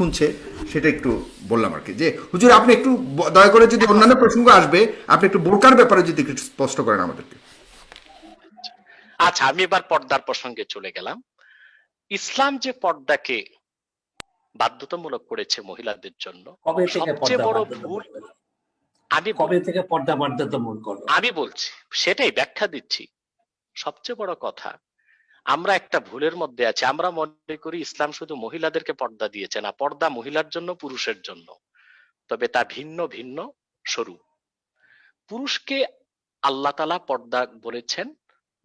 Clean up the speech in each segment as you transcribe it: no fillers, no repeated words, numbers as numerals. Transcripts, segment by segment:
শুনছে সেটা একটু বললাম আর কি, যে হুজুর আপনি একটু দয়া করে যদি অন্যান্য প্রসঙ্গ আসবে আপনি একটু বোরকার ব্যাপারে যদি একটু স্পষ্ট করেন আমাদেরকে। আচ্ছা, আমি এবার পর্দার প্রসঙ্গে চলে গেলাম। ইসলাম যে পর্দাকে বাধ্যতামূলক করেছে মহিলাদের জন্য, কবে থেকে সবচেয়ে পর্দা বড় ভুল, বাধ্যতামূলক করলো? আমি কবে থেকে পর্দা বাধ্যতামূলক করলো? আমি বলছি, সেটাই ব্যাখ্যা দিচ্ছি। সবচেয়ে বড় কথা, আমরা একটা ভুলের মধ্যে আছি। আমরা মনে করি ইসলাম শুধু মহিলাদেরকে পর্দা দিয়েছে, না, পর্দা মহিলার জন্য, পুরুষের জন্য, তবে তা ভিন্ন ভিন্ন স্বরূপ। পুরুষকে আল্লাহ তাআলা পর্দা বলেছেন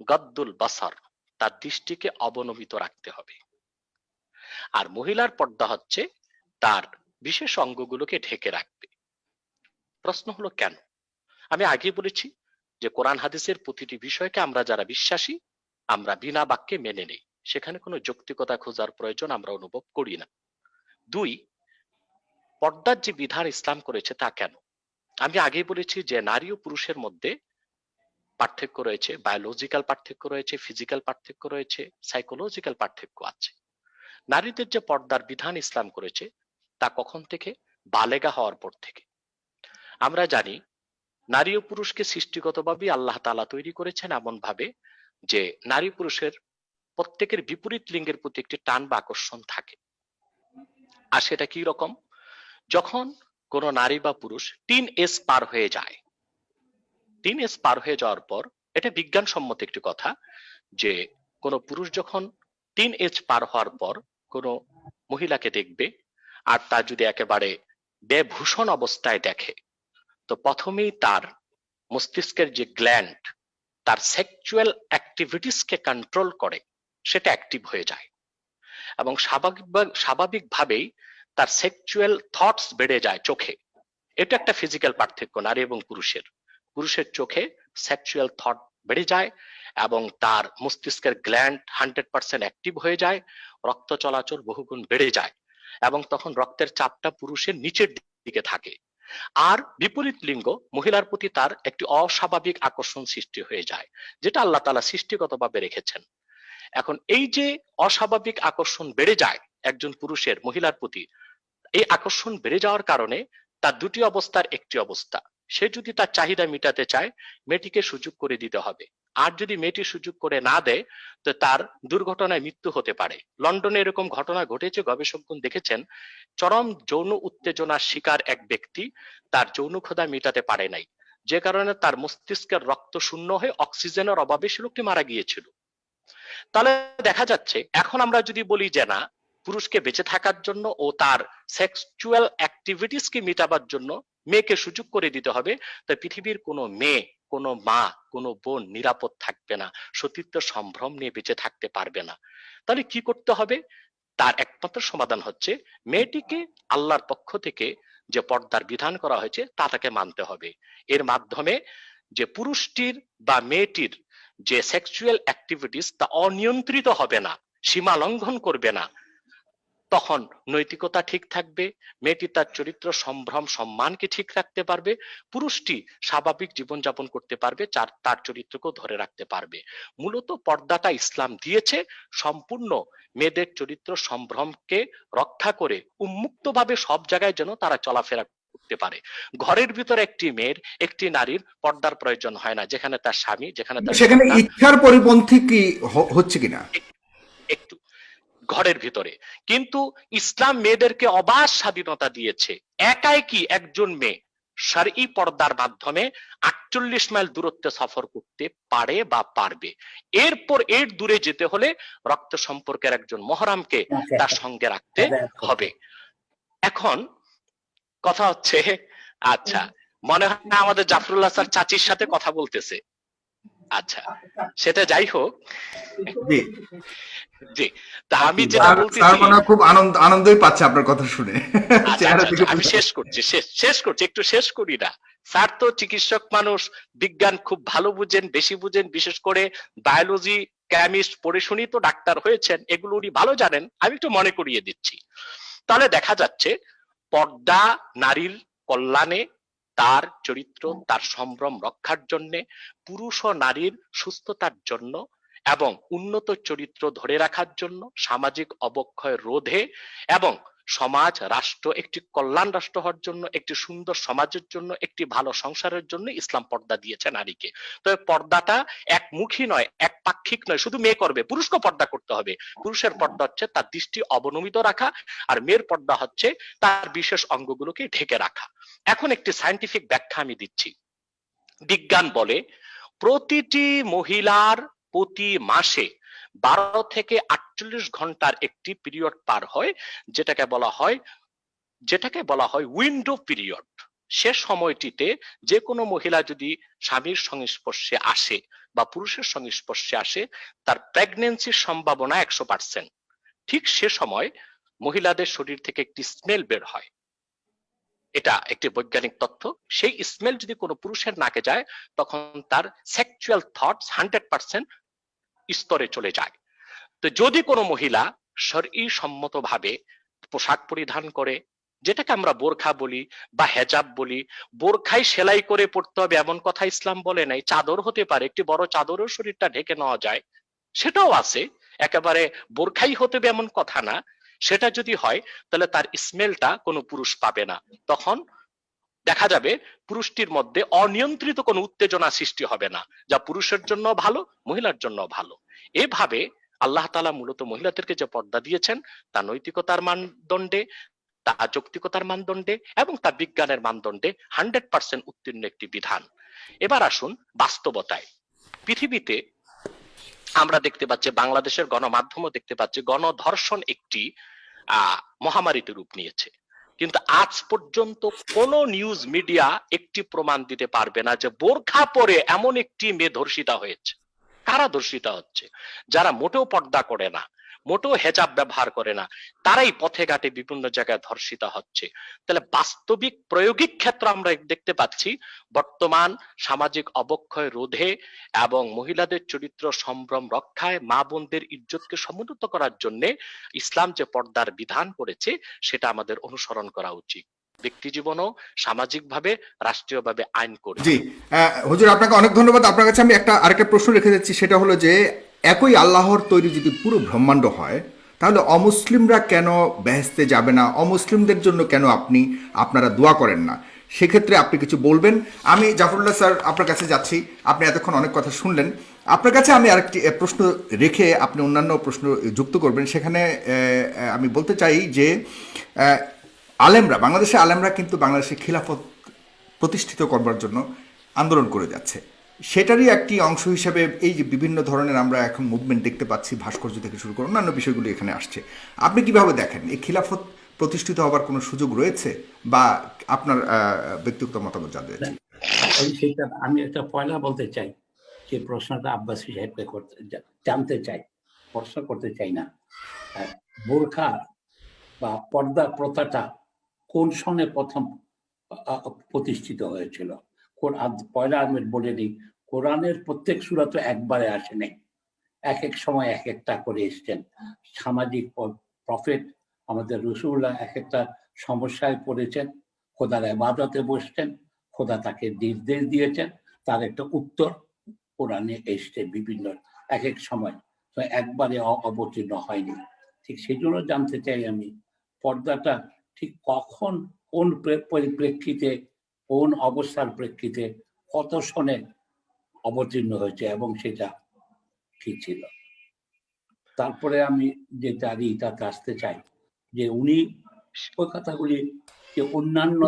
গদ্দুল বাসার, তার দৃষ্টিকে অবনমিত রাখতে হবে। আর মহিলার পর্দা হচ্ছে তার বিশেষ অঙ্গগুলোকে ঢেকে রাখবে। প্রশ্ন হলো কেন? আমি আগে বলেছি যে কোরআন হাদিসের প্রতিটি বিষয়কে আমরা যারা বিশ্বাসী, আমরা বিনা বাক্যে মেনে নেই, সেখানে কোনো যৌক্তিকতা খোঁজার প্রয়োজন আমরা অনুভব করি না। দুই, পর্দার যে বিধান ইসলাম করেছে তা কেন? আমি আগেই বলেছি যে নারী ও পুরুষের মধ্যে পার্থক্য রয়েছে, বায়োলজিক্যাল পার্থক্য রয়েছে, ফিজিক্যাল পার্থক্য রয়েছে, সাইকোলজিক্যাল পার্থক্য আছে। নারীদের যে পর্দার বিধান ইসলাম করেছে তা কখন থেকে? বালেগা হওয়ার পর থেকে। আমরা জানি নারী ও পুরুষকে সৃষ্টিগতভাবে আল্লাহ তাআলা তৈরি করেছেন এমন ভাবে যে নারী পুরুষের প্রত্যেকের বিপরীত লিঙ্গের প্রতি একটি টান বা আকর্ষণ থাকে। আর সেটা কি রকম? যখন কোন নারী বা পুরুষ 3 এজ পার হয়ে যায়, 3 এজ পার হয়ে যাওয়ার পর, এটা বিজ্ঞানসম্মত একটি কথা, যে কোন পুরুষ যখন 3 এজ পার হওয়ার পর কোন মহিলাকে দেখবে, আর তা যদি একেবারে বেভূষণ অবস্থায় দেখে, তো প্রথমেই তার মস্তিষ্কের যে গ্ল্যান্ড তার সেক্সুয়াল অ্যাক্টিভিটিসকে কন্ট্রোল করে, সেটা অ্যাক্টিভ হয়ে যায়, এবং স্বাভাবিকভাবেই তার সেক্সুয়াল থটস বেড়ে যায় চোখে। এটা একটা ফিজিক্যাল পার্থক্য নারী এবং পুরুষের। পুরুষের চোখে সেক্সুয়াল থট বেড়ে যায় এবং তার মস্তিষ্কের গ্ল্যান্ড 100% অ্যাক্টিভ হয়ে যায়, রক্ত চলাচল বহুগুণ বেড়ে যায়, এবং তখন রক্তের চাপটা পুরুষের নিচের দিকে থাকে। আর বিপরীত লিঙ্গ মহিলার প্রতি তার একটি অস্বাভাবিক আকর্ষণ সৃষ্টি হয়ে যায়, যেটা আল্লাহ তাআলা সৃষ্টিগতভাবে রেখেছেন। এখন এই যে অস্বাভাবিক আকর্ষণ বেড়ে যায় একজন পুরুষের মহিলার প্রতি, এই আকর্ষণ বেড়ে যাওয়ার কারণে তার দুটি অবস্থার একটি অবস্থা, সে যদি তার চাহিদা মেটাতে চায়, মেয়েটিকে সুযোগ করে দিতে হবে। আর যদি মেয়েটি সুযোগ করে না দেয়, তো তার দুর্ঘটনায় মৃত্যু হতে পারে। লন্ডনে এরকম ঘটনা ঘটেছে, গবেষকগণ দেখেছেন চরম যৌন উত্তেজনার শিকার এক ব্যক্তি তার যৌন ক্ষুধা মেটাতে পারে নাই, যে কারণে তার মস্তিষ্কের রক্ত শূন্য হয়ে অক্সিজেনের অভাবে সে লোকটি মারা গিয়েছিল। তাহলে দেখা যাচ্ছে এখন আমরা যদি বলি যে না, পুরুষকে বেঁচে থাকার জন্য ও তার সেক্সুয়াল অ্যাক্টিভিটিসকে মেটাবার জন্য মেয়েকে সুযোগ করে দিতে হবে, তো পৃথিবীর কোনো মেয়ে, কোনো মা, কোনো বোন নিরাপদ থাকবে না, সতীত্ব সম্ভ্রম নিয়ে বেঁচে থাকতে পারবে না। তাহলে কি করতে হবে? তার একমাত্র সমাধান হচ্ছে মেয়েটিকে আল্লাহর পক্ষ থেকে যে পর্দার বিধান করা হয়েছে তা তাকে মানতে হবে। এর মাধ্যমে যে পুরুষটির বা মেয়েটির যে সেক্সুয়াল অ্যাক্টিভিটিস তা অনিয়ন্ত্রিত হবে না, সীমা লঙ্ঘন করবে না, তখন নৈতিকতা ঠিক থাকবে, মেয়েটি তার চরিত্র সম্ভ্রম সম্মানকে ঠিক রাখতে পারবে, পুরুষটি স্বাভাবিক জীবনযাপন করতে পারবে, তার চরিত্রকেও ধরে রাখতে পারবে। মূলত পর্দাটা ইসলাম দিয়েছে সম্পূর্ণ মেয়েদের চরিত্র সম্ভ্রমকে রক্ষা করে উন্মুক্তভাবে সব জায়গায় যেন তারা চলাফেরা করতে পারে। ঘরের ভিতরে একটি মেয়ের, একটি নারীর পর্দার প্রয়োজন হয় না, যেখানে তার স্বামী, যেখানে তার সেখানে সন্তান। ইচ্ছার পরিপন্থী কি হচ্ছে কিনা? একটু ঘরের ভিতরে কিন্তু ইসলাম মেয়েদেরকে অবাধ স্বাধীনতা দিয়েছে। একাই কি একজন মেয়ে শারঈ পর্দার মাধ্যমে 48 মাইল দূরত্বে সফর করতে পারে বা পারবে। এরপর এর দূরে যেতে হলে রক্ত সম্পর্কের একজন মহরামকে তার সঙ্গে রাখতে হবে। এখন কথা হচ্ছে, আচ্ছা, মনে হয় না আমাদের জাফরুল্লাহ স্যার চাচির সাথে কথা বলতেছে। আচ্ছা, সেটা যাই হোক। জি জি, তা আমি যেটা বলতেছি, খুব আনন্দই পাচ্ছে আপনার কথা শুনে। আচ্ছা আচ্ছা আচ্ছা, আমি শেষ করছি, শেষ করছি, একটু শেষ করি না। স্যার তো চিকিৎসক মানুষ, বিজ্ঞান খুব ভালো বুঝেন, বেশি বুঝেন, বিশেষ করে বায়োলজি, কেমিস্ট পড়ে শুনি তো ডাক্তার হয়েছেন, এগুলো উনি ভালো জানেন, আমি একটু মনে করিয়ে দিচ্ছি। তাহলে দেখা যাচ্ছে পর্দা নারীর কল্যাণে, তার চরিত্র, তার সম্ভ্রম রক্ষার জন্য, পুরুষ ও নারীর সুস্থতার জন্য এবং উন্নত চরিত্র ধরে রাখার জন্য, সামাজিক অবক্ষয় রোধে এবং সমাজ, রাষ্ট্র একটি কল্যাণ রাষ্ট্র হওয়ার জন্য, একটি সুন্দর সমাজের জন্য, একটি ভালো সংসারের জন্য ইসলাম পর্দা দিয়েছে নারীকে। তবে পর্দাটা একমুখী নয়, একপাক্ষিক নয়, শুধু মেয়ে করবে, পুরুষকে পর্দা করতে হবে। পুরুষের পর্দা হচ্ছে তার দৃষ্টি অবনমিত রাখা, আর মেয়ের পর্দা হচ্ছে তার বিশেষ অঙ্গগুলোকে ঢেকে রাখা। এখন একটি সায়েন্টিফিক ব্যাখ্যা আমি দিচ্ছি। বিজ্ঞান বলে প্রতিটি মহিলার প্রতি মাসে 12 থেকে 48 ঘন্টার একটি পিরিয়ড পার হয়, যেটাকে বলা হয় উইন্ডো পিরিয়ড। সে সময়টিতে যে কোনো মহিলা যদি স্বামীর সংস্পর্শে আসে বা পুরুষের সংস্পর্শে আসে, তার প্রেগন্যান্সির সম্ভাবনা 100%। ঠিক সে সময় মহিলাদের শরীর থেকে একটি স্মেল বের হয়, এটা একটি বৈজ্ঞানিক তথ্য। সেই স্মেল যদি কোনো পুরুষের নাকে যায়, তখন তার সেক্সুয়াল থটস 100% স্তরে চলে যায়। তো যদি কোনো মহিলা শরঈ সম্মতভাবে পোশাক পরিধান করে, যেটাকে আমরা বোরখা বলি বা হেজাব বলি, বোরখাই সেলাই করে পড়তে হবে এমন কথা ইসলাম বলে নাই। চাদর হতে পারে, একটি বড় চাদরও শরীরটা ঢেকে নেওয়া যায়, সেটাও আছে। একেবারে বোরখাই হতে হবে এমন কথা না। সেটা যদি হয়, তাহলে তার স্মেলটা কোনো পুরুষ পাবে না। তখন দেখা যাবে পুরুষটির মধ্যে অনিয়ন্ত্রিত কোনো উত্তেজনা সৃষ্টি হবে না, যা পুরুষের জন্য ভালো, মহিলার জন্য ভালো। এভাবে আল্লাহ তাআলা মূলত মহিলাদেরকে যে পর্দা দিয়েছেন, তা নৈতিকতার মানদণ্ডে, তা যৌক্তিকতার মানদণ্ডে এবং তা বিজ্ঞানের মানদণ্ডে 100% উত্তীর্ণ একটি বিধান। এবার আসুন বাস্তবতায়। পৃথিবীতে আমরা দেখতে পাচ্ছি, বাংলাদেশের গণমাধ্যমও দেখতে পাচ্ছি, গণধর্ষণ একটি মহামারীতে রূপ নিয়েছে। কিন্তু আজ পর্যন্ত কোন নিউজ মিডিয়া একটি প্রমাণ দিতে পারবে না যে বোরখা পরে এমন একটি মেয়ে ধর্ষিতা হয়েছে। কারা ধর্ষিতা হচ্ছে? যারা মোটেও পর্দা করে না, মোটেও হেজাব ব্যবহার করে না, তারাই পথে ঘাটে বিভিন্ন জায়গায় ধর্ষিতা হচ্ছে। তাহলে বাস্তবিক প্রয়োগিক ক্ষেত্র আমরা দেখতে পাচ্ছি, বর্তমান সামাজিক অবক্ষয় রোধে এবং মহিলাদের চরিত্র সম্ভ্রম রক্ষায়, মা বোনদের ইজ্জতকে সমুন্নত করার জন্য ইসলাম যে পর্দার বিধান করেছে, সেটা আমাদের অনুসরণ করা উচিত, ব্যক্তি জীবনও, সামাজিকভাবে, রাষ্ট্রীয়ভাবে আইন করে। জি, হুজুর আপনাকে অনেক ধন্যবাদ। আপনার কাছে আমি আরেকটা প্রশ্ন রেখে যাচ্ছি, সেটা হলো যে একই আল্লাহর তৈরি যদি পুরো ব্রহ্মাণ্ড হয়, তাহলে অমুসলিমরা কেন বেহেশতে যাবে না? অমুসলিমদের জন্য কেন আপনারা দোয়া করেন না? সেক্ষেত্রে আপনি কিছু বলবেন। আমি জাফরুল্লাহ স্যার আপনার কাছে যাচ্ছি। আপনি এতক্ষণ অনেক কথা শুনলেন। আপনার কাছে আমি আরেকটি প্রশ্ন রেখে আপনি অন্যান্য প্রশ্ন যুক্ত করবেন। সেখানে আমি বলতে চাই যে বাংলাদেশের আলেমরা কিন্তু বাংলাদেশে খিলাফত প্রতিষ্ঠিত করবার জন্য আন্দোলন করে যাচ্ছে। সেটারই একটি অংশ হিসেবে এই যে বিভিন্ন ধরনের আমরা এখন মুভমেন্ট দেখতে পাচ্ছি, ভাস্কর্য থেকে শুরু করে অন্যান্য বিষয়গুলো এখানে আসছে। আপনি কিভাবে দেখেন, এই খিলাফত প্রতিষ্ঠিত হবার কোনো সুযোগ রয়েছে, বা আপনার ব্যক্তিগত মতামত জানতে চাই। সেটা আমি একটা পয়লা বলতে চাই, যে প্রশ্নটা আব্বাসী সাহেবকে জানতে চাই, প্রশ্ন করতে চাই না। বোরখা বা পর্দা প্রথাটা কোন সনে প্রথম প্রতিষ্ঠিত হয়েছিল? পয়লা আমি বলে দিই, কোরআনের প্রত্যেক সূরা তো একবারে আসেনি, এক এক সময় এক একটা করে এসছেন। সামাজিক প্রফেট আমাদের রাসূলুল্লাহ এক একটা সমস্যায় পড়েছেন, খোদার ইবাদতে বসতেন, খোদা তাকে নির্দেশ দিয়েছেন, তার একটা উত্তর কোরআনে এসছে বিভিন্ন এক এক সময়, তো একবারে অবতীর্ণ হয়নি। ঠিক সেই জন্য জানতে চাই আমি, পর্দাটা ঠিক কখন, কোন পরিপ্রেক্ষিতে, কোন অবস্থার প্রেক্ষিতে, কত সনে অবতীর্ণ হয়েছে এবং সেটা কি ছিল। তারপরে আমি যে তাতে আসতে চাই, যে উনি ওই কথাগুলি যে অন্যান্য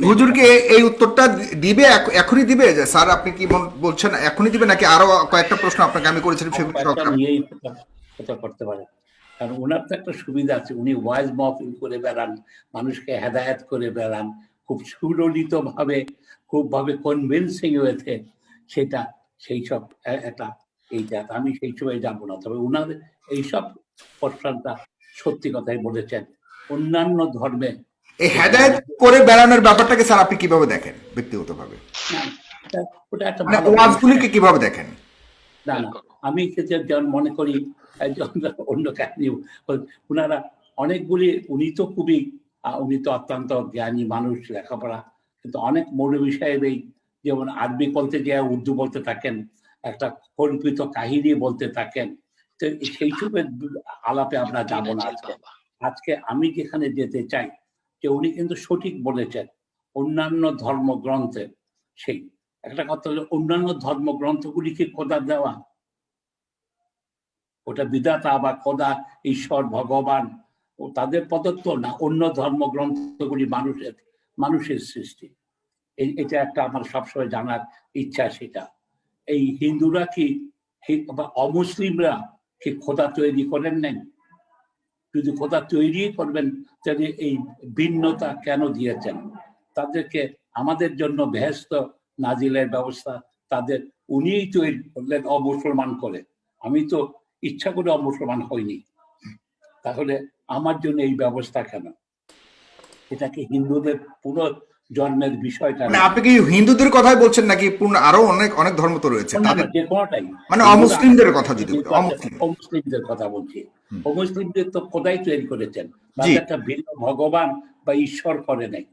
হুজুরকে এই উত্তরটা দিবে, এখনই দিবে? যে স্যার আপনি কি বলছেন এখনই দিবে, নাকি আরো কয়েকটা প্রশ্ন আপনাকে আমি করেছিলাম সেগুলো নিয়েই কথা করতে পারে? কারণ ওনার তো একটা সুবিধা আছে, উনি ওয়াইজ মাহফিল করে বেড়ান, মানুষকে হেদায়েত করে বেড়ান, খুব সুললিত ভাবে, খুব ভাবে কনভিন্সিং ওয়েতে, সেটা সেই সব একটা এইটা আমি সেই সময় যাবো না। তবে উনার এইসব প্রশ্নটা সত্যি কথাই বলেছেন। অন্যান্য ধর্মে এই হেদায়েত করে বেড়ানোর ব্যাপারটাকে স্যার আপনি কিভাবে দেখেন ব্যক্তিগতভাবে? ওটা একটা মানে ওয়াজগুলিকে কিভাবে দেখেন? না না, আমি যেমন মনে করি অন্য কাহিনী, ওনারা অনেকগুলি, উনি তো খুবই, উনি তো অত্যন্ত জ্ঞানী মানুষ, লেখাপড়া, কিন্তু অনেক মৌলভী সাহেবই যেমন আরবি বলতে গিয়ে উর্দু বলতে থাকেন, একটা কল্পিত কাহিনী বলতে থাকেন। তো সেই সবের আলাপে আমরা যাবো না আজকে। আজকে আমি যেখানে যেতে চাই, যে উনি কিন্তু সঠিক বলেছেন অন্যান্য ধর্মগ্রন্থে, সেই একটা কথা হলো অন্যান্য ধর্মগ্রন্থগুলি কি খোদা দেওয়া? ওটা বিধাতা বা খোদা, ঈশ্বর, ভগবান ও তাদের প্রদত্ত না অন্য ধর্মগ্রন্থগুলি মানুষের সৃষ্টি? এটা একটা আমার সবসময় জানার ইচ্ছা। সেটা এই হিন্দুরা কি বা অমুসলিমরা কি খোদা তৈরি করেন নাই? যদি খোদা তৈরি করবেন তাহলে এই ভিন্নতা কেন দিয়েছেন? তাদেরকে আমাদের জন্য বেহেশত নাজিলের ব্যবস্থা তাদের উনিই তৈরি করলেন অমুসলমান করে। আমি তো ইচ্ছা করে অমুসলমান হইনি, তাহলে আমার জন্য এই ব্যবস্থা কেন? এটাকে হিন্দুদের পুরো জন্মের বিষয়টা মানে আপনি কি হিন্দুদের কথাই বলছেন নাকি পূর্ণ আরো অনেক অনেক ধর্ম তো রয়েছে তাদের, যে কোনোটাই, মানে অমুসলিমদের কথা যদি বলি, অমুসলিমদের কথা বলছি। অমুসলিমদের তো খোদাই তৈরি করেছেন, জি, তাদের একটা ভিন্ন ভগবান বা ঈশ্বর করে নাই।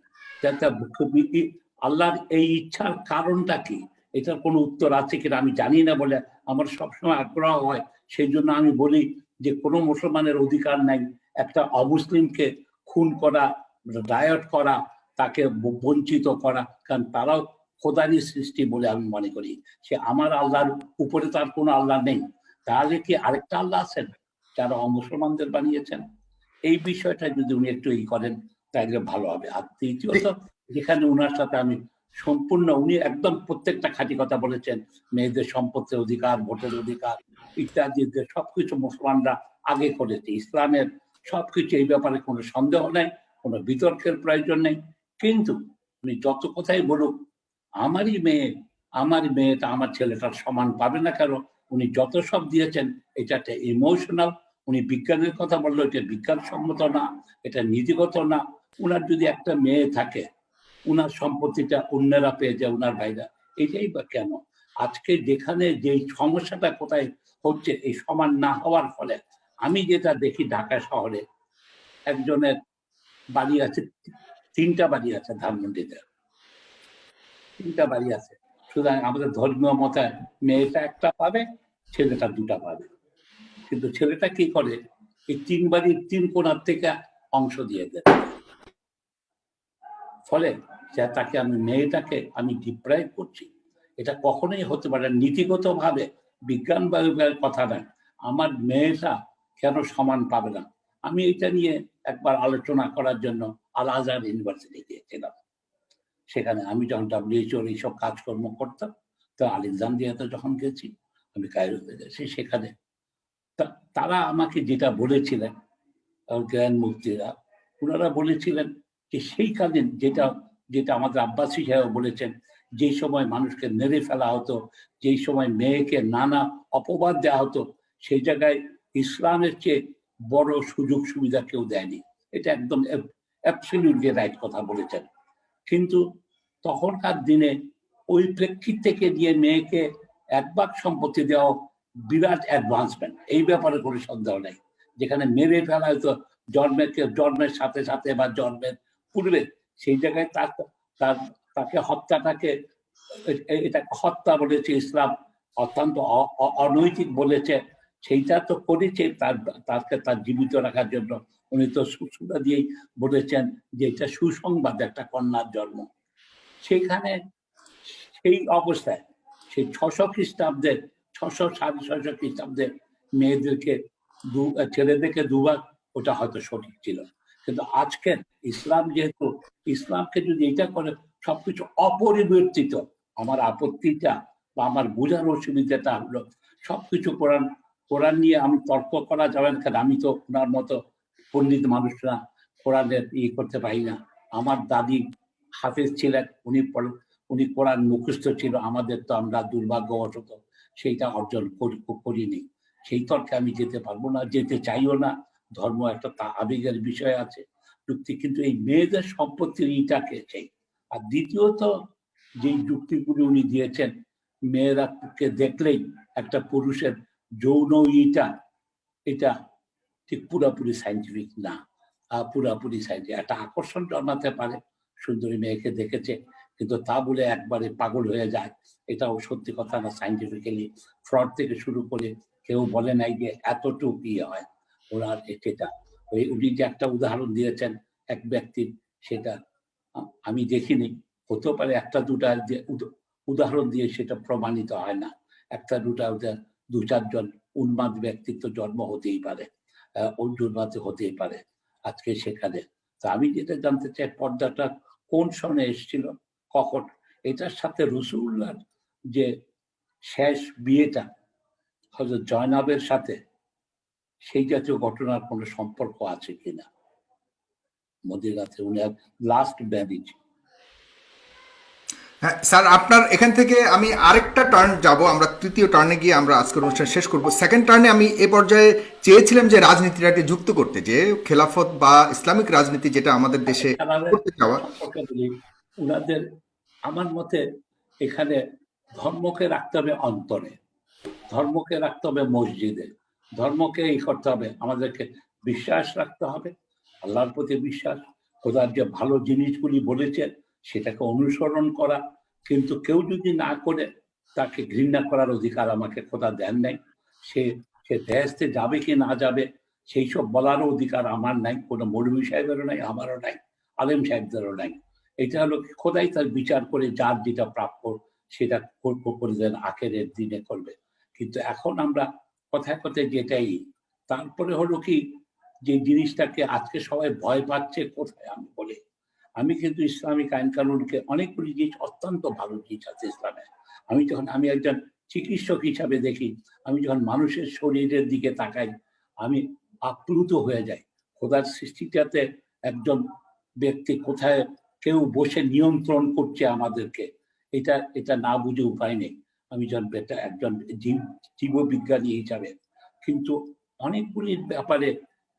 আল্লাহর এই ইচ্ছার কারণটা কি? এটার কোনো উত্তর আছে কিনা আমি জানি না বলে আমার সবসময় আগ্রহ হয়। সেই জন্য আমি বলি যে কোনো মুসলমানের অধিকার নাই একটা অমুসলিমকে খুন করা, রায়ট করা, তাকে বঞ্চিত করা, কারণ তারাও খোদারই সৃষ্টি বলে আমি মনে করি। সে আমার আল্লাহর উপরে তার কোনো আল্লাহ নেই, তাহলে কি আরেকটা আল্লাহ আছেন যারা অমুসলমানদের বানিয়েছেন? এই বিষয়টা যদি উনি একটু করেন তাহলে ভালো হবে। আর তৃতীয়ত, যেখানে উনার সাথে আমি সম্পূর্ণ, উনি একদম প্রত্যেকটা খাঁটি কথা বলেছেন, মেয়েদের সম্পত্তির অধিকার, ভোটের অধিকার ইত্যাদি সবকিছু মুসলমানরা আগে করেছে। ইসলামের সবকিছু, এই ব্যাপারে কোনো সন্দেহ নেই, কোনো বিতর্কের প্রয়োজন নেই। কিন্তু উনি যত কথাই বলুক, আমার মেয়েটা আমার ছেলেটার সমান পাবে না। কারণ উনি যত সব দিয়েছেন এটা একটা ইমোশনাল। উনি বিজ্ঞানের কথা বললো, এটা বিজ্ঞানসম্মত না, এটা নীতিগত না। উনার যদি একটা মেয়ে থাকে, উনার সম্পত্তিটা অন্যরা পেয়ে যায়, উনার ভাইরা, এটাই বা কেন? আজকে যেখানে যে সমস্যাটা কোথায় হচ্ছে, এই সমান না হওয়ার ফলে, আমি যেটা দেখি ঢাকা শহরে একজনের বাড়ি আছে, 3টা বাড়ি আছে ধানমন্ডিতে, 3টা বাড়ি আছে। সুতরাং আমাদের ধর্মীয় মতে মেয়েটা একটা পাবে, ছেলেটা 2টা পাবে। কিন্তু ছেলেটা কি করে, এই 3 বাড়ির 3 কোণার থেকে অংশ দিয়ে দেয়। ফলে তাকে মেয়েটাকে আমি ডিপ্রাইভ করছি। এটা কখনোই হতে পারে নীতিগত ভাবে, বিজ্ঞান বা কথা নয়। আমার মেয়েটা কেন সমান পাবে না? আমি এটা নিয়ে একবার আলোচনা করার জন্য আল আজহার ইউনিভার্সিটি গিয়েছিলাম। সেখানে আমি যখন WHO এইসব কাজকর্ম করতাম, তো আলেকজান্দ্রিয়াতে যখন গেছি, আমি কায়রোতে গেছি, সেখানে তারা আমাকে যেটা বলেছিলেন, জ্ঞান মুক্তিরা, ওনারা বলেছিলেন যে সেইকালীন যেটা আমাদের আব্বাসী সাহেব বলেছেন, যেই সময় মানুষকে মেরে ফেলা হতো, যেই সময় মেয়েকে নানা অপবাদ দেওয়া হতো, সেই জায়গায় ইসলামের চেয়ে বড় সুযোগ সুবিধা কেউ দেয়নি। এটা একদম অ্যাবসলিউটলি রাইট কথা বলেছেন। কিন্তু তখনকার দিনে ওই প্রেক্ষিত থেকে দিয়ে মেয়েকে 1 ভাগ সম্পত্তি দেওয়া বিরাট অ্যাডভান্সমেন্ট, এই ব্যাপারে কোনো সন্দেহ নেই। যেখানে মেরে ফেলা হয়তো জন্মের সাথে সাথে বা জন্মের পূর্বে, সেই জায়গায় তাকে হত্যাটাকে, এটা হত্যা বলেছে ইসলাম, অত্যন্ত অনৈতিক বলেছে। সেইটা তো করেছে তার জীবিত রাখার জন্য। উনি তো সুসুদা দিয়েই বলেছেন যে এটা সুসংবাদ, একটা কন্যার জন্ম। সেখানে সেই অবস্থায় সেই 600 খ্রিস্টাব্দে, 600 খ্রিস্টাব্দে মেয়েদেরকে ছেলেদেরকে 2 ভাগ, ওটা হয়তো সঠিক ছিল। কিন্তু আজকের ইসলাম যেহেতু, ইসলামকে যদি এটা করে সবকিছু অপরিবর্তিত, আমার আপত্তিটা বা আমার বোঝার অসুবিধাটা হলো সবকিছু কোরআন নিয়ে আমি তর্ক করা যাবে না, কারণ আমি তো ওনার মতো পণ্ডিত মানুষরা কোরআনের করতে পারি না। আমার দাদি হাফেজ ছিলেন, উনি কোরআন মুখস্থ ছিল, আমাদের তো, আমরা দুর্ভাগ্যবশত সেইটা অর্জন করিনি। সেই তর্কে আমি যেতে পারবো না, যেতে চাইও না। ধর্ম একটা আবেগের বিষয় আছে যুক্তি, কিন্তু এই মেয়েদের সম্পত্তির ইটাকে চাই। আর দ্বিতীয়ত যে যুক্তিগুলি উনি দিয়েছেন, মেয়েরাকে দেখলেই একটা পুরুষের যৌন এটা ঠিক পুরোপুরি সাইন্টিফিক না। পুরোপুরি সাইন্টিফিক, একটা আকর্ষণ জন্মাতে পারে, সুন্দরী মেয়েকে দেখেছে, কিন্তু তা বলে একবারে পাগল হয়ে যায়, এটাও সত্যি কথা না। সাইন্টিফিক্যালি ফ্রড থেকে শুরু করে কেউ বলে নাই যে এতটুকু হয় ওনার এটা। উনি যে একটা উদাহরণ দিয়েছেন এক ব্যক্তির, সেটা আমি দেখিনি। হতেও পারে একটা দুটা যে উদাহরণ দিয়ে সেটা প্রমাণিত হয় না। একটা দুটা দু চারজন উন্মাদ ব্যক্তিত্ব জন্ম হতেই পারে, উন্মাদ হতেই পারে আজকে সেখানে। তা আমি যেটা জানতে চাই, পর্দাটা কোন সনে এসেছিল, কখন? এটার সাথে রসুল্লাহর যে শেষ বিয়েটা হযরত জয়নাবের সাথে, সেই জাতীয় ঘটনার কোনো সম্পর্ক আছে কিনা মদিনাতে উনার লাস্ট ম্যারেজ? হ্যাঁ স্যার, আপনার এখান থেকে আমি আরেকটা টার্ন যাব, আমরা তৃতীয় টার্নে গিয়ে আমরা আজকের অনুষ্ঠান শেষ করব। সেকেন্ড টার্নে আমি এ পর্যায়ে চেয়েছিলাম যে রাজনীতিটাকে যুক্ত করতে, যে খেলাফত বা ইসলামিক রাজনীতি যেটা আমাদের দেশে করতে চাওয়া। সম্পর্কে বলি, উনাদের আমার মতে এখানে ধর্মকে রাখতে হবে অন্তরে, ধর্মকে রাখতে হবে মসজিদে, ধর্মকে এই করতে হবে, আমাদেরকে বিশ্বাস রাখতে হবে, আল্লাহর প্রতি বিশ্বাস, খোদার যে ভালো জিনিসগুলি বলেছেন সেটাকে অনুসরণ করা। কিন্তু কেউ যদি না করে, তাকে ঘৃণা করার অধিকার আমাকে খোদা দেন নাই। সে সে বেহেশতে যাবে কি না যাবে সেই সব বলারও অধিকার আমার নাই, কোনো মৌলভী সাহেবেরও নাই, আমারও নাই, আলেম সাহেবদেরও নাই। এটা হলো খোদাই তার বিচার করে যার যেটা প্রাপ্য সেটা করে দেন, আখেরের দিনে করবে। কিন্তু এখন আমরা কথায় কথায় যেটাই, তারপরে হলো কি, যে জিনিসটাকে আজকে সবাই ভয় পাচ্ছে কোথায় আমি বলি, আমি কিন্তু ইসলামিক আইন কানুনকে অনেকগুলি জিনিস, অত্যন্ত ভালো জিনিস আছে ইসলামে। আমি একজন চিকিৎসক হিসাবে দেখি, আমি যখন মানুষের শরীরের দিকে তাকাই আমি আপ্লুত হয়ে যাই। খোদার সৃষ্টিটাতে একজন ব্যক্তি কোথায় কেউ বসে নিয়ন্ত্রণ করছে আমাদেরকে, এটা এটা না বুঝে উপায় নেই আমি যখন একজন জীববিজ্ঞানী হিসাবে। কিন্তু অনেকগুলি ব্যাপারে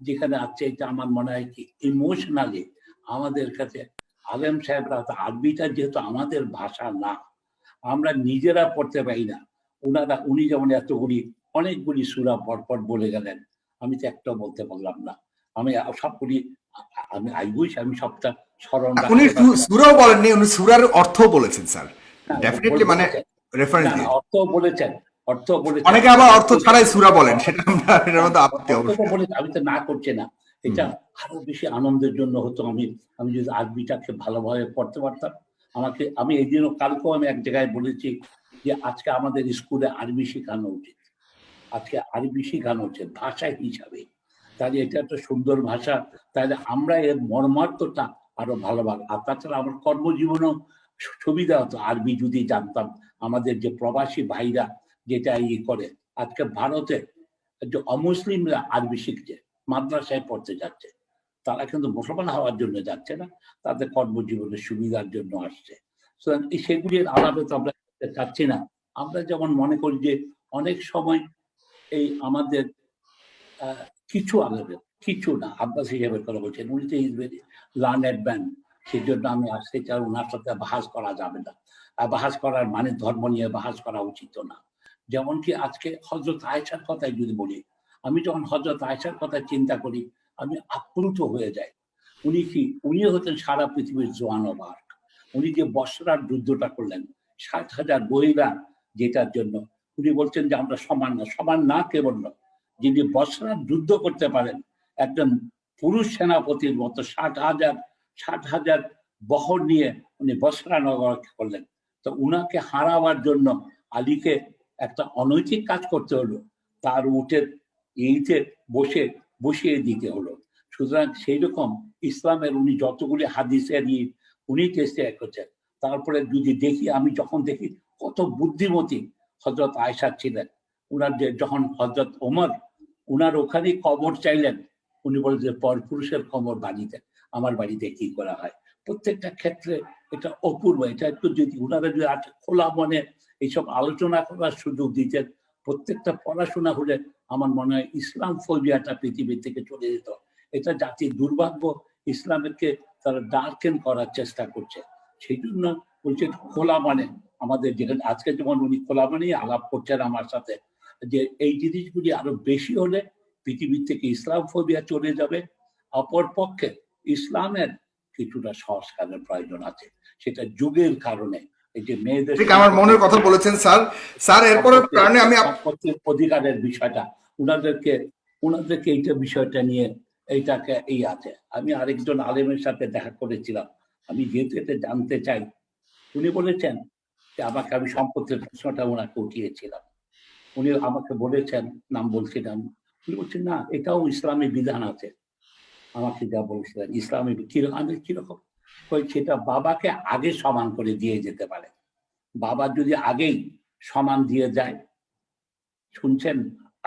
যেখানে আছে, এটা আমার মনে হয় কি ইমোশনালি আমাদের কাছে, আলেম সাহেবরা, আরবিটা যেহেতু আমাদের ভাষা না, আমরা নিজেরা পড়তে পারি না। উনি যেমন এতগুলি অনেকগুলি সূরা পরপর বলে গেলেন, আমি তো একটাও বলতে পারলাম না। আমি সবগুলি, আমি সবটা স্মরণ উনি রাখতে পারতাম। সূরাও বলেননি, উনি সূরার অর্থ বলেছেন স্যার, ডেফিনেটলি, মানে রেফারেন্স দিয়ে। অর্থ বলেছেন, অর্থ বলেছেন। অনেকে আবার অর্থ ছাড়াই সূরা বলেন, সেটা আমরা এটার মধ্যে আপত্তি অবশ্যই। আমি তো না করছি না, এটা আরো বেশি আনন্দের জন্য হতো আমি যদি আরবিটাকে ভালোভাবে পড়তে পারতাম। আমি এই দিনও, কালকেও আমি এক জায়গায় বলেছি যে আজকে আমাদের স্কুলে আরবি শেখানো উচিত, আজকে আরবি শেখানো উচিত ভাষা হিসাবে। তাহলে এটা একটা সুন্দর ভাষা, তাহলে আমরা এর মর্মার্থটা আরো ভালোভাবে, আর তাছাড়া আমার কর্মজীবনেও সুবিধা হতো আরবি যদি জানতাম। আমাদের যে প্রবাসী ভাইরা যেটা করে, আজকে ভারতে যে অমুসলিমরা আরবি শিখছে, মাদ্রাসায় পড়তে যাচ্ছে, তারা কিন্তু মুসলমান হওয়ার জন্য যাচ্ছে না, তাদের কর্মজীবনের সুবিধার জন্য আসছে। সেগুলির আলাদা তো আমরা চাচ্ছি না। আমরা যেমন মনে করি যে অনেক সময় এই আমাদের কিছু আলেমের, কিছু না, আব্বাস হিসেবে কথা বলছেন, উনি তো ইজ ভেরি লার্নেড ম্যান, সেই জন্য আমি আসতে চাই, ওনার সাথে বাহাস করা যাবে না। আর বাহাস করার মানে ধর্ম নিয়ে বাহাস করা উচিত না। যেমন কি আজকে হযরত আয়েশার কথাই যদি বলি, আমি যখন হযরত আয়েশার কথা চিন্তা করি আমি আপ্লুত হয়ে যাই। উনি হচ্ছেন সারা পৃথিবীর জোয়ান অফ আর্ক। উনি যে বসরার যুদ্ধটা করলেন ৬০,০০০ মহিলা, যেটার জন্য উনি বলছেন যে আমরা সমান না, সমান না কেবল নয়, যিনি বসরার যুদ্ধ করতে পারেন একজন পুরুষ সেনাপতির মতো ৬০,০০০ বহর নিয়ে উনি বসরা নগর করলেন। তো উনাকে হারাবার জন্য আলীকে একটা অনৈতিক কাজ করতে হলো, তার উটের এইতে বসিয়ে দিতে হলো। সুতরাং সেই রকম ইসলামের উনি যতগুলি হাদিসের উনি চেষ্টা করছেন। তারপরে যদি দেখি, আমি যখন দেখি কত বুদ্ধিমতী হযরত আয়েশা ছিলেন, উনার যে যখন হযরত ওমর উনার ওখানেই কবর চাইলেন, উনি বলেন যে পরপুরুষের কবর বাড়িতে, আমার বাড়িতে কি করা হয়। প্রত্যেকটা ক্ষেত্রে এটা অপূর্ব। এটা একটু যদি উনারা যদি খোলা মনে এইসব আলোচনা করার সুযোগ দিতেন, প্রত্যেকটা পড়াশোনা হলে আমার মনে হয় ইসলাম ফোবিয়াটা পৃথিবী থেকে চলে যেত। এটা জাতির দুর্ভাগ্য, ইসলামকে তারা ডার্কেন করার চেষ্টা করছে। সেই জন্য বলছে খোলা মানে, আমাদের যেখানে আজকে যেমন উনি খোলা মানেই আলাপ করছেন আমার সাথে, যে এই জিনিসগুলি আরো বেশি হলে পৃথিবীর থেকে ইসলাম ফোবিয়া চলে যাবে। অপর পক্ষে ইসলামের কিছুটা সংস্কারের প্রয়োজন আছে, সেটা যুগের কারণে। এই যে মেয়েদের, ঠিক আমার মনের কথা বলেছেন স্যার এরপরের কারণে আমি সম্পত্তির অধিকারের বিষয়টা, ওনাদেরকে এইটা বিষয়টা নিয়ে এইটাকে এই আছে। আমি আরেকজন আলেমের সাথে দেখা করেছিলাম, আমি যেহেতু এটা জানতে চাই, উনি বলেছেন যে আমাকে, আমি সম্পত্তির প্রশ্নটা ওনাকে উঠিয়েছিলাম, উনি আমাকে বলেছেন, নাম বলছিলাম, উনি বলছেন না এটাও ইসলামী বিধান আছে। আমাকে যা বলছিলেন ইসলামী আমি কিরকম, সেটা বাবাকে আগে সমান করে দিয়ে যেতে পারে। বাবা যদি আগেই সমান দিয়ে যায়, শুনছেন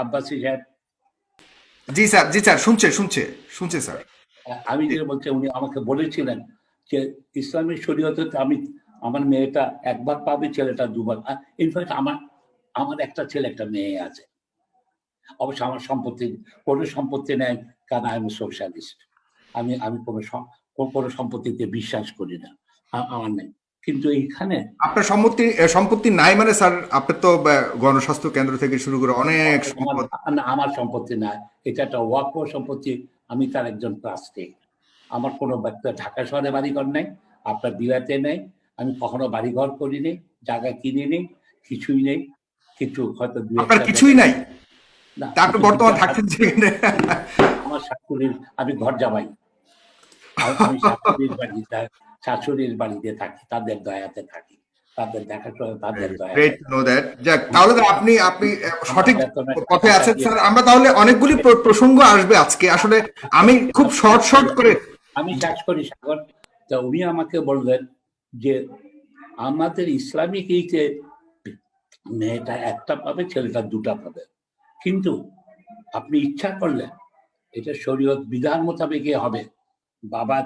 আব্বাসী সাহেব? জি স্যার, শুনছে স্যার। আমি যে বলছি, উনি আমাকে বলেছিলেন যে ইসলামী শরীয়তে আমি, আমার মেয়েটা একবার পাবে, ছেলেটা দুবার। ইনফ্যাক্ট আমার একটা ছেলে একটা মেয়ে আছে। অবশ্য আমার কোনো সম্পত্তি নেই, কারণ আই এম সোশ্যালিস্ট। আমি আমি কোনো সম্পত্তিতে বিশ্বাস করি না, আমার নেই। কিন্তু এইখানে আপনার সম্পত্তি নাই মানে স্যার, আপনার তো গণস্বাস্থ্য কেন্দ্র থেকে শুরু করে অনেক সম্পদ। আমার সম্পত্তি নাই, এটা একটা ওয়াকফ সম্পত্তি। আমি তার একজন ট্রাস্টি। আমার কোনো ঢাকা শহরে বাড়িঘর নেই, আপনার বিলাতে নেই, আমি কখনো বাড়িঘর করিনি, জায়গা কিনিনি, কিছুই নেই। কিছু হয়তো আপনার কিছুই নাই? না, তা আপনি বর্তমান থাকছেন যেখানে। আমার শাশুড়ির, আমি ঘর জামাই, আমি শাশুড়ির বাড়িতে থাকি, তাদের দয়াতে থাকি, তাদের দেখাশোনা, তাদের গ্রেট দয়াতে। To know that. যাক, তাহলে তো আপনি সঠিক বেতনের পথে টাকাটা আছেন দিয়ে, স্যার। আমরা তাহলে অনেকগুলি প্রসঙ্গ আসবে আজকে, আসলে আমি খুব শর্ট করে। আমি শেষ করি সাগর। তা উনি আমাকে বললেন যে আমাদের ইসলামিক এই যে মেয়েটা একটা পাবে, ছেলেটা দুটা পাবে, কিন্তু আপনি ইচ্ছা করলে এটা শরীয়ত বিধান মোতাবেক হবে। বাবা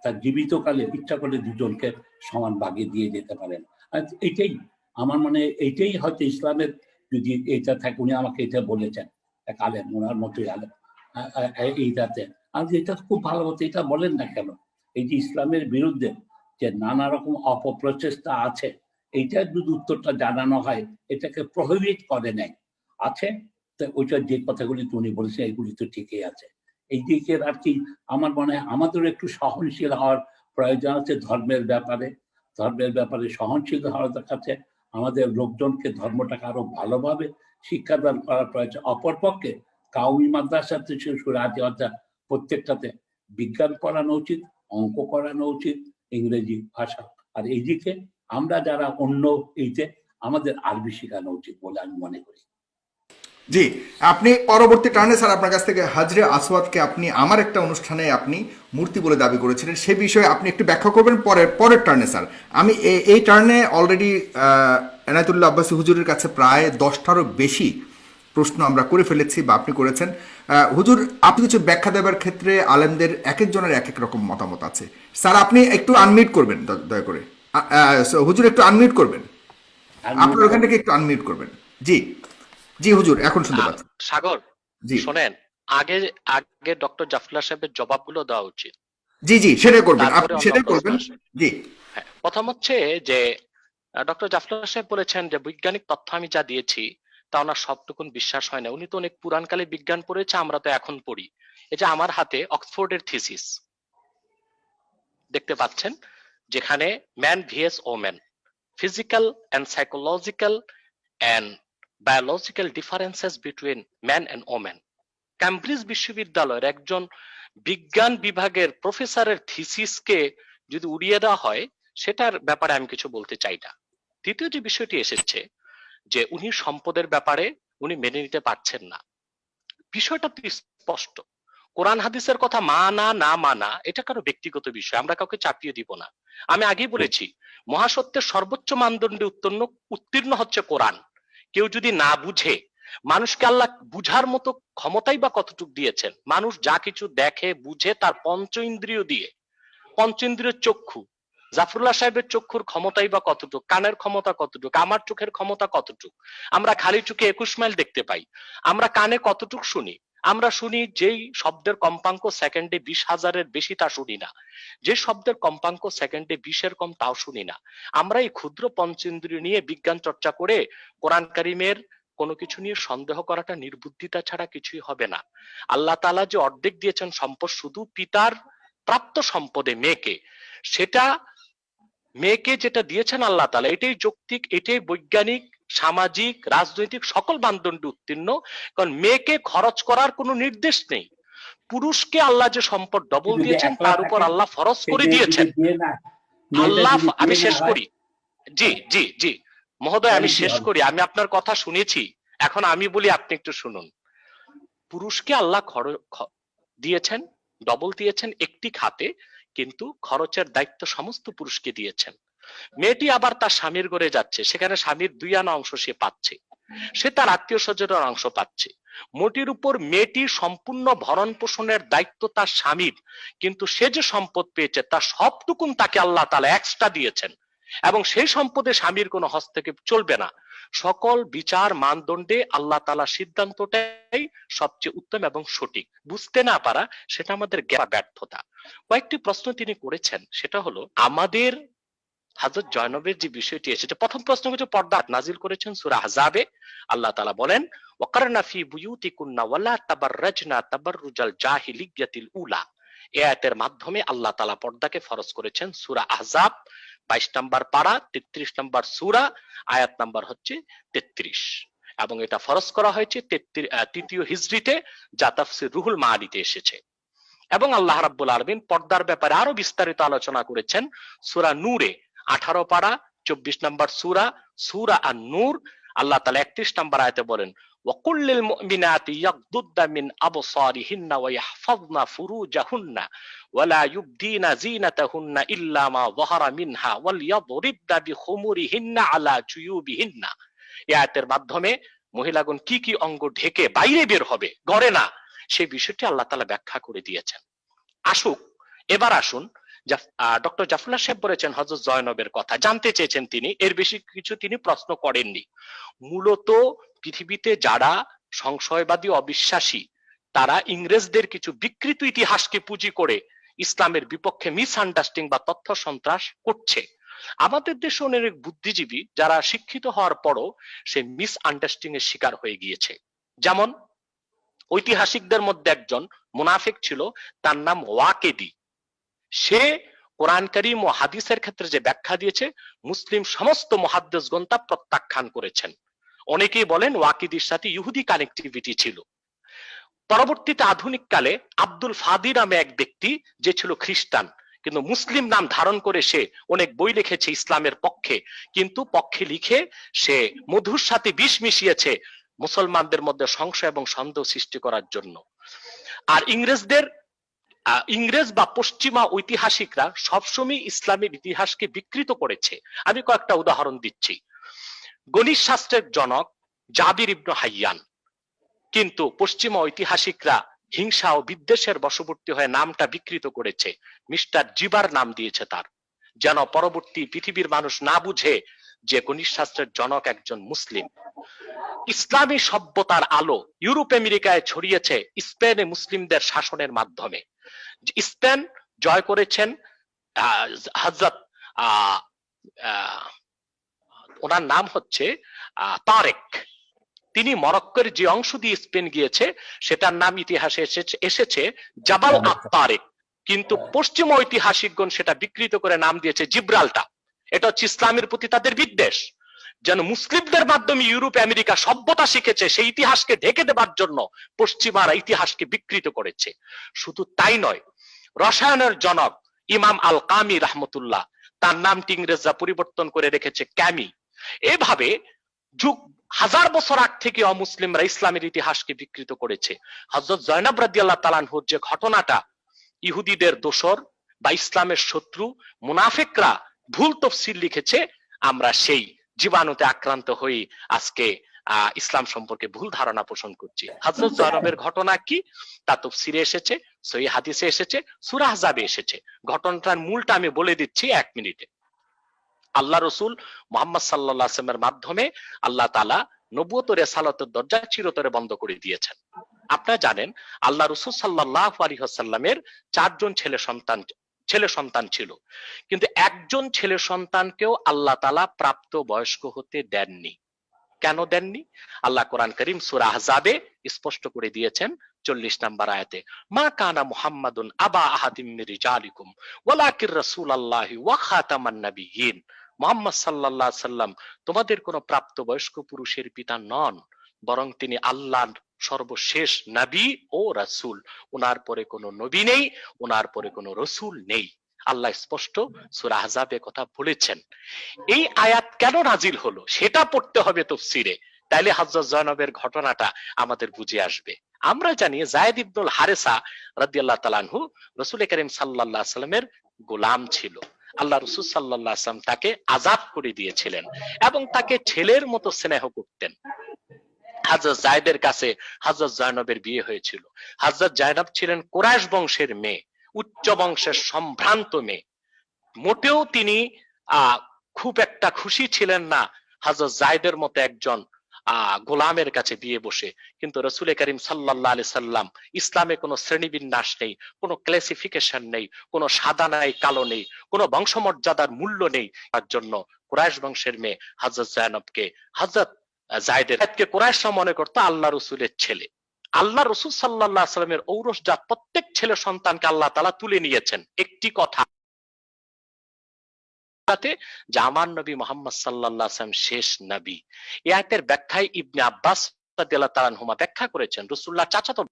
তার জীবিতকালে ইচ্ছা করলে দুজনকে সমান ভাগে দিয়ে যেতে পারেন। আর এটাই আমার মনে, এইটাই হয়তো ইসলামের যদি এটা থাকে। উনি আমাকে এটা বলেছেন, এক আলেম, ওনার মতোই আলেম, এইটাতে। আর এটা খুব ভালো মতো, এটা বলেন না কেন? এই যে ইসলামের বিরুদ্ধে যে নানা রকম অপপ্রচেষ্টা আছে, এইটার যদি উত্তরটা জানানো হয়, এটাকে প্রহিবিট করে নেয় আছে। তো ওইটা যে কথাগুলি উনি বলেছেন, এগুলি তো ঠিকই আছে। এই দিকের আর কি আমার মনে হয় আমাদের একটু সহনশীল হওয়ার প্রয়োজন আছে ধর্মের ব্যাপারে। ধর্মের ব্যাপারে সহনশীল হওয়ার দেখাচ্ছে, আমাদের লোকজনকে ধর্মটাকে আরো ভালোভাবে শিক্ষাদান করার প্রয়োজন। অপরপক্ষে কাউমি মাদ্রাসা থেকে শুরু করে প্রত্যেকটাতে বিজ্ঞান পড়ানো উচিত, অঙ্ক করানো উচিত, ইংরেজি ভাষা। আর এইদিকে আমরা যারা অন্য এইতে, আমাদের আরবি শেখানো উচিত বলে আমি মনে করি। জি, আপনি পরবর্তী টার্নে স্যার আপনার কাছ থেকে হাজরে আসওয়াদকে আপনি আমার একটা অনুষ্ঠানে আপনি মূর্তি বলে দাবি করেছিলেন, সে বিষয়ে আপনি একটু ব্যাখ্যা করবেন পরের টার্নে স্যার। আমি এই টার্নে অলরেডি এনায়েতুল্লাহ আব্বাসী হুজুরের কাছে প্রায় 10টারও বেশি প্রশ্ন আমরা করে ফেলেছি বা আপনি করেছেন। হুজুর, আপনি কিছু ব্যাখ্যা দেওয়ার ক্ষেত্রে আলেমদের এক একজনের এক এক রকম মতামত আছে। স্যার আপনি একটু আনমিউট করবেন দয়া করে। হুজুর একটু আনমিউট করবেন, আপনার ওখান থেকে একটু আনমিউট করবেন। জি জি হুজুর, এখন শুনতে পাচ্ছি। সাগর, জি শোনেন, আগে আগে ডক্টর জাফরুল্লাহ সাহেবের জবাবগুলো দেওয়া উচিত, জি সেটাই করবেন, তারপরে আপনি অন্য সেটাই প্রশ্ন করবেন। আসে। জি হ্যাঁ, প্রথম হচ্ছে যে ডক্টর জাফরুল্লাহ সাহেব বলেছেন যে বৈজ্ঞানিক তথ্য আমি যা দিয়েছি তা ওনার সবটুকুন বিশ্বাস হয় না। উনি তো অনেক পুরানকালে বিজ্ঞান পড়েছে, আমরা তো এখন পড়ি। এই যে আমার হাতে অক্সফোর্ডের থিসিস দেখতে পাচ্ছেন, যেখানে man vs woman, physical and psychological and biological differences between man and woman। Cambridge বিশ্ববিদ্যালয়ের একজন বিজ্ঞান বিভাগের প্রফেসরের থিসিসকে যদি উড়িয়ে দেওয়া হয়, সেটার ব্যাপারে আমি কিছু বলতে চাই না। দ্বিতীয় যে বিষয়টি এসেছে যে উনি সম্পদের ব্যাপারে উনি মেনে নিতে পারছেন না, বিষয়টা তো স্পষ্ট। কোরআন হাদিসের কথা মানা না মানা এটা কারো ব্যক্তিগত বিষয়, আমরা কাউকে চাপিয়ে দিব না। আমি আগেই বলেছি, মহাসত্যের সর্বোচ্চ মানদণ্ডে উত্তীর্ণ হচ্ছে কোরআন। কেউ যদি না বুঝে, মানুষকে আল্লাহ বুঝার মতো ক্ষমতাই বা কতটুক দিয়েছেন? মানুষ যা কিছু দেখে বুঝে তার পঞ্চ ইন্দ্রিয় দিয়ে। পঞ্চ ইন্দ্রিয় চক্ষু, জাফরুল্লাহ সাহেবের চক্ষুর ক্ষমতাই বা কতটুক, কানের ক্ষমতা কতটুক, আমার চোখের ক্ষমতা কতটুক? আমরা খালি চোখে 21 মাইল দেখতে পাই, আমরা কানে কতটুক শুনি? আমরা শুনি যেই শব্দের কম্পাঙ্ক সেকেন্ডে 20,000-এর বেশি তা শুনি না, যে শব্দের কম্পাঙ্ক সেকেন্ডে 20-এর কম তাও শুনি না। আমরা এই ক্ষুদ্র পঞ্চেন্দ্রিয় নিয়ে বিজ্ঞান চর্চা করে কোরআন কারিমের কোনো কিছু নিয়ে সন্দেহ করাটা নির্বুদ্ধিতা ছাড়া কিছুই হবে না। আল্লাহ তাআলা যে অর্ধেক দিয়েছেন সম্পদ শুধু পিতার প্রাপ্ত সম্পদে মেয়েকে, সেটা মেয়েকে যেটা দিয়েছেন আল্লাহ তাআলা, এটাই যৌক্তিক, এটাই বৈজ্ঞানিক, সামাজিক, রাজনৈতিক সকল মানদণ্ডে উত্তীর্ণ। কারণ মেয়েকে খরচ করার কোনো নির্দেশ নেই। পুরুষকে আল্লাহ যে সম্পদ ডবল যদি দিয়েছেন একলা তার উপর থাকে, আল্লাহ ফরজ সে করে মেয়ে দিয়েছেন। যদি বিয়ে না, মেয়েটা আল্লাহ, যদি আমি বিয়ে না শেষ হয়, করি, জি জি জি মহোদয়, আমি তাহলে কি শেষ হবে? করি, আমি আপনার কথা শুনেছি, এখন আমি বলি, আপনি একটু শুনুন। পুরুষকে আল্লাহ দিয়েছেন, ডবল দিয়েছেন একটি খাতে, কিন্তু খরচের দায়িত্ব সমস্ত পুরুষকে দিয়েছেন। মেয়েটি আবার তার স্বামীর ঘরে যাচ্ছে, সেখানে স্বামীর 2 আনা অংশ সে পাচ্ছে, সে তার আত্মীয় স্বজনের অংশ পাচ্ছে। মোটির উপর মেয়েটির সম্পূর্ণ ভরণ পোষণের দায়িত্ব তার স্বামীর, কিন্তু সে যে সম্পদ পেয়েছে তার সবটুকুন তাকে আল্লাহ তাআলা এক্সট্রা দিয়েছেন, এবং সেই সম্পদে স্বামীর কোনো হস্তক্ষেপ চলবে না। সকল বিচার মানদণ্ডে আল্লাহ তাআলার সিদ্ধান্তটাই সবচেয়ে উত্তম এবং সঠিক। বুঝতে না পারা সেটা আমাদের জ্ঞান ব্যর্থতা। কয়েকটি প্রশ্ন তিনি করেছেন, সেটা হলো আমাদের হযরত জয়নবের যে বিষয়টি এসেছে, প্রথম প্রশ্ন হচ্ছে পর্দা নাজিল করেছেন সূরা আহজাবে। আল্লাহ তাআলা বলেন ওয়াকারনা ফি বুয়ুতিকুন্না ওয়ালা তাবাররাজনা তাবাররুজাল জাহিলিয়াতিল উলা। এই আয়াতের মাধ্যমে আল্লাহ তাআলা পর্দাকে ফরজ করেছেন। সূরা আহজাব 22 নম্বর পারা 33 নম্বর সূরা, আয়াত নাম্বার হচ্ছে 33, এবং এটা ফরজ করা হয়েছে 3য় হিজরিতে, যা তাফসীর রুহুল মাআনিতে এসেছে। এবং আল্লাহ রাব্বুল আলামিন পর্দার ব্যাপারে আরো বিস্তারিত আলোচনা করেছেন সূরা নূরে 18 পারা 24 নম্বর সূরা, সূরা আন-নূর। আল্লাহ তাআলা 31 নম্বর আয়াতে বলেন ওয়াকুল লিল মুমিনাতি ইয়াগদুদ্দা মিন আবসারিহিন্না ওয়া ইয়াহফাযনা ফুরুজাহুন্না ওয়া লা ইউবদিনা যিনাতাহুন্না ইল্লা মা যাহারা মিনহা ওয়াল ইয়াদরিবনা বিখুমুরিহিন্না আলা জুয়ুবিহিন্না। এই আয়াতের মাধ্যমে মহিলাগণ কি কি অঙ্গ ঢেকে বাইরে বের হবে, ঘরে না, সেই বিষয়টি আল্লাহ তাআলা ব্যাখ্যা করে দিয়েছেন। এবার আসুন, ডক্টর জাফরুল্লাহ সাহেব বলেছেন হযরত জয়নবের কথা জানতে চেয়েছেন তিনি, এর বেশি কিছু তিনি প্রশ্ন করেননি। মূলত পৃথিবীতে যারা সংশয়বাদী অবিশ্বাসী, তারা ইংরেজদের কিছু বিকৃত ইতিহাসকে পুঁজি করে ইসলামের বিপক্ষে মিসআন্ডারস্ট্যান্ডিং বা তথ্য সন্ত্রাস করছে। আমাদের দেশে অনেক বুদ্ধিজীবী যারা শিক্ষিত হওয়ার পরও সে মিসআন্ডারস্ট্যান্ডিং এর শিকার হয়ে গিয়েছে। যেমন ঐতিহাসিকদের মধ্যে একজন মুনাফিক ছিল, তার নাম ওয়াকেদি। সে কোরআন কারীম ও হাদিসের ক্ষেত্রে যে ব্যাখ্যা দিয়েছে, মুসলিম সমস্ত মুহাদ্দিসগণ তা প্রত্যাখ্যান করেছেন। অনেকেই বলেন ওয়াকিদির সাথে ইহুদি কানেক্টিভিটি ছিল। পরবর্তীতে আধুনিক কালে আব্দুল ফাদি নামে এক ব্যক্তি, যে ছিল খ্রিস্টান, কিন্তু মুসলিম নাম ধারণ করে সে অনেক বই লিখেছে ইসলামের পক্ষে, কিন্তু পক্ষে লিখে সে মধুর সাথে বিষ মিশিয়েছে মুসলমানদের মধ্যে সংশয় এবং সন্দেহ সৃষ্টি করার জন্য। আর ইংরেজ বা পশ্চিমা ঐতিহাসিকরা সবসময় ইসলামের ইতিহাসকে বিকৃত করেছে। আমি কয়েকটা উদাহরণ দিচ্ছি। গণিত শাস্ত্রের জনক জাবির ইবনে হাইয়ান, কিন্তু পশ্চিমা ঐতিহাসিকরা হিংসা ও বিদ্বেষের বশবর্তী হয়ে নামটা বিকৃত করেছে, মিস্টার জিবার নাম দিয়েছে তার, যেন পরবর্তী পৃথিবীর মানুষ না বুঝে যে গণিত শাস্ত্রের জনক একজন মুসলিম। ইসলামী সভ্যতার আলো ইউরোপ আমেরিকায় ছড়িয়েছে স্পেনে মুসলিমদের শাসনের মাধ্যমে। স্পেন জয় করেছেন হযরত ওনার নাম হচ্ছে তারেক। তিনি মরক্কোর যে অংশ দিয়ে স্পেন গিয়েছে সেটার নাম ইতিহাসে এসেছে জাবাল আত-তারেক, কিন্তু পশ্চিম ঐতিহাসিকগণ সেটা বিকৃত করে নাম দিয়েছে জিব্রাল্টার। এটা হচ্ছে ইসলামের প্রতি তাদের বিদ্বেষ। যেন মুসলিমদের মাধ্যমে ইউরোপ আমেরিকা সভ্যতা শিখেছে, সেই ইতিহাসকে ঢেকে দেবার জন্য পশ্চিমারা ইতিহাসকে বিকৃত করেছে। শুধু তাই নয়, রসায়নের জনক ইমাম আল কামি রাহমাতুল্লাহ, তার নামটি ইংরেজরা পরিবর্তন করে রেখেছে ক্যামি। এভাবে যুগ হাজার বছর আগ থেকে অমুসলিমরা ইসলামের ইতিহাসকে বিকৃত করেছে। হযরত জয়নব রাদিয়াল্লাহু তাআলা আনহুর যে ঘটনাটা, ইহুদিদের দোসর বা ইসলামের শত্রু মুনাফিকরা ভুল তাফসীর লিখেছে, আমরা সেই জীবাণুতে আক্রান্ত হয়ে আজকে ইসলাম সম্পর্কে ভুল ধারণা পোষণ করছি। হযরত জয়নবের ঘটনা কি তা তাফসীরে এসেছে, সহিহ হাদিসে এসেছে, সূরা আহজাবে এসেছে। ঘটনাটার মূলটা আমি বলে দিচ্ছি 1 মিনিটে। আল্লাহ রাসূল মুহাম্মদ সাল্লাল্লাহু আলাইহি ওয়াসাল্লামের মাধ্যমে আল্লাহ তাআলা নবুয়ত ও রিসালাতের দরজা চিরতরে বন্ধ করে দিয়েছেন। আপনারা জানেন আল্লাহ রাসূল সাল্লাল্লাহু আলাইহি ওয়াসাল্লামের 4 জন ছেলে সন্তান ছিল, কিন্তু একজন ছেলে সন্তানকেও আল্লাহ তাআলা প্রাপ্ত বয়স্ক হতে দেননি। কেন দেননি? আল্লাহ কোরআন কারীম সূরা আহজাবে স্পষ্ট করে দিয়েছেন 40 নম্বর আয়াতে, মা কানা মুহাম্মাদুন আবা আহাদিম মির রিজালিকুম ওয়ালাকির রাসূলুল্লাহি ওয়া খাতামান নাবিয়্যিন। মুহাম্মদ সাল্লাল্লাহু আলাইহি সাল্লাম তোমাদের কোন প্রাপ্তবয়স্ক পুরুষের পিতা নন, বরং তিনি আল্লাহর সর্বশেষ নবী ও রাসূল। ওনার পরে কোনো নবী নেই, ওনার পরে কোনো রসুল নেই। আল্লাহ স্পষ্ট সূরা আহজাবে কথা বলেছেন। এই আয়াত কেন নাজিল হলো সেটা পড়তে হবে তাফসীরে, তাইলে হযরত জয়নবের ঘটনাটা আমাদের বুঝে আসবে। আমরা জানি যায়েদ ইবনুল হারেসা রাদিয়াল্লাহু তাআলা আনহু রাসূল করিম সাল্লাল্লাহু আলাইহি সাল্লামের গোলাম ছিল। আল্লাহ রাসূল সাল্লাল্লাহু আলাইহি সাল্লাম তাকে আযাদ করে দিয়েছিলেন এবং তাকে ছেলের মতো স্নেহ করতেন। হযরত জায়েদের কাছে হযরত জয়নবের বিয়ে হয়েছিল। হযরত জয়নব ছিলেন কুরাইশ বংশের মেয়ে, উচ্চ বংশের সম্ভ্রান্ত মেয়ে। মোটেও তিনি খুব একটা খুশি ছিলেন না হযরত জায়েদের মতো একজন গোলামের কাছে বিয়ে বসে। কিন্তু রাসূল করিম সাল্লাল্লাহু আলাইহি সাল্লাম, ইসলামে কোনো শ্রেণীবিন্যাস নেই, কোনো ক্লাসিফিকেশন নেই, কোনো সাদা নাই কালো নেই, কোনো বংশমর্যাদার মূল্য নেই। তার জন্য কুরাইশ বংশের মেয়ে হযরত জয়নবকে, হযরত জায়েদের কুরাইশরা মনে করতো আল্লাহ রসুলের ছেলে। আল্লাহ রসুল সাল্লাল্লাহু আলাইহি সাল্লামের ঔরসজাত প্রত্যেক ছেলে সন্তানকে আল্লাহ তাআলা তুলে নিয়েছেন একটি কথা, যে আমার নবী মুহাম্মদ সাল্লাল্লাহু আলাইহি ওয়াসাল্লাম শেষ নবী। এই আয়াতের ব্যাখ্যায় ইবনে আব্বাস রাদিয়াল্লাহু তাআলা আনহুমা ব্যাখ্যা করেছেন, রাসূলুল্লাহ চাচাতো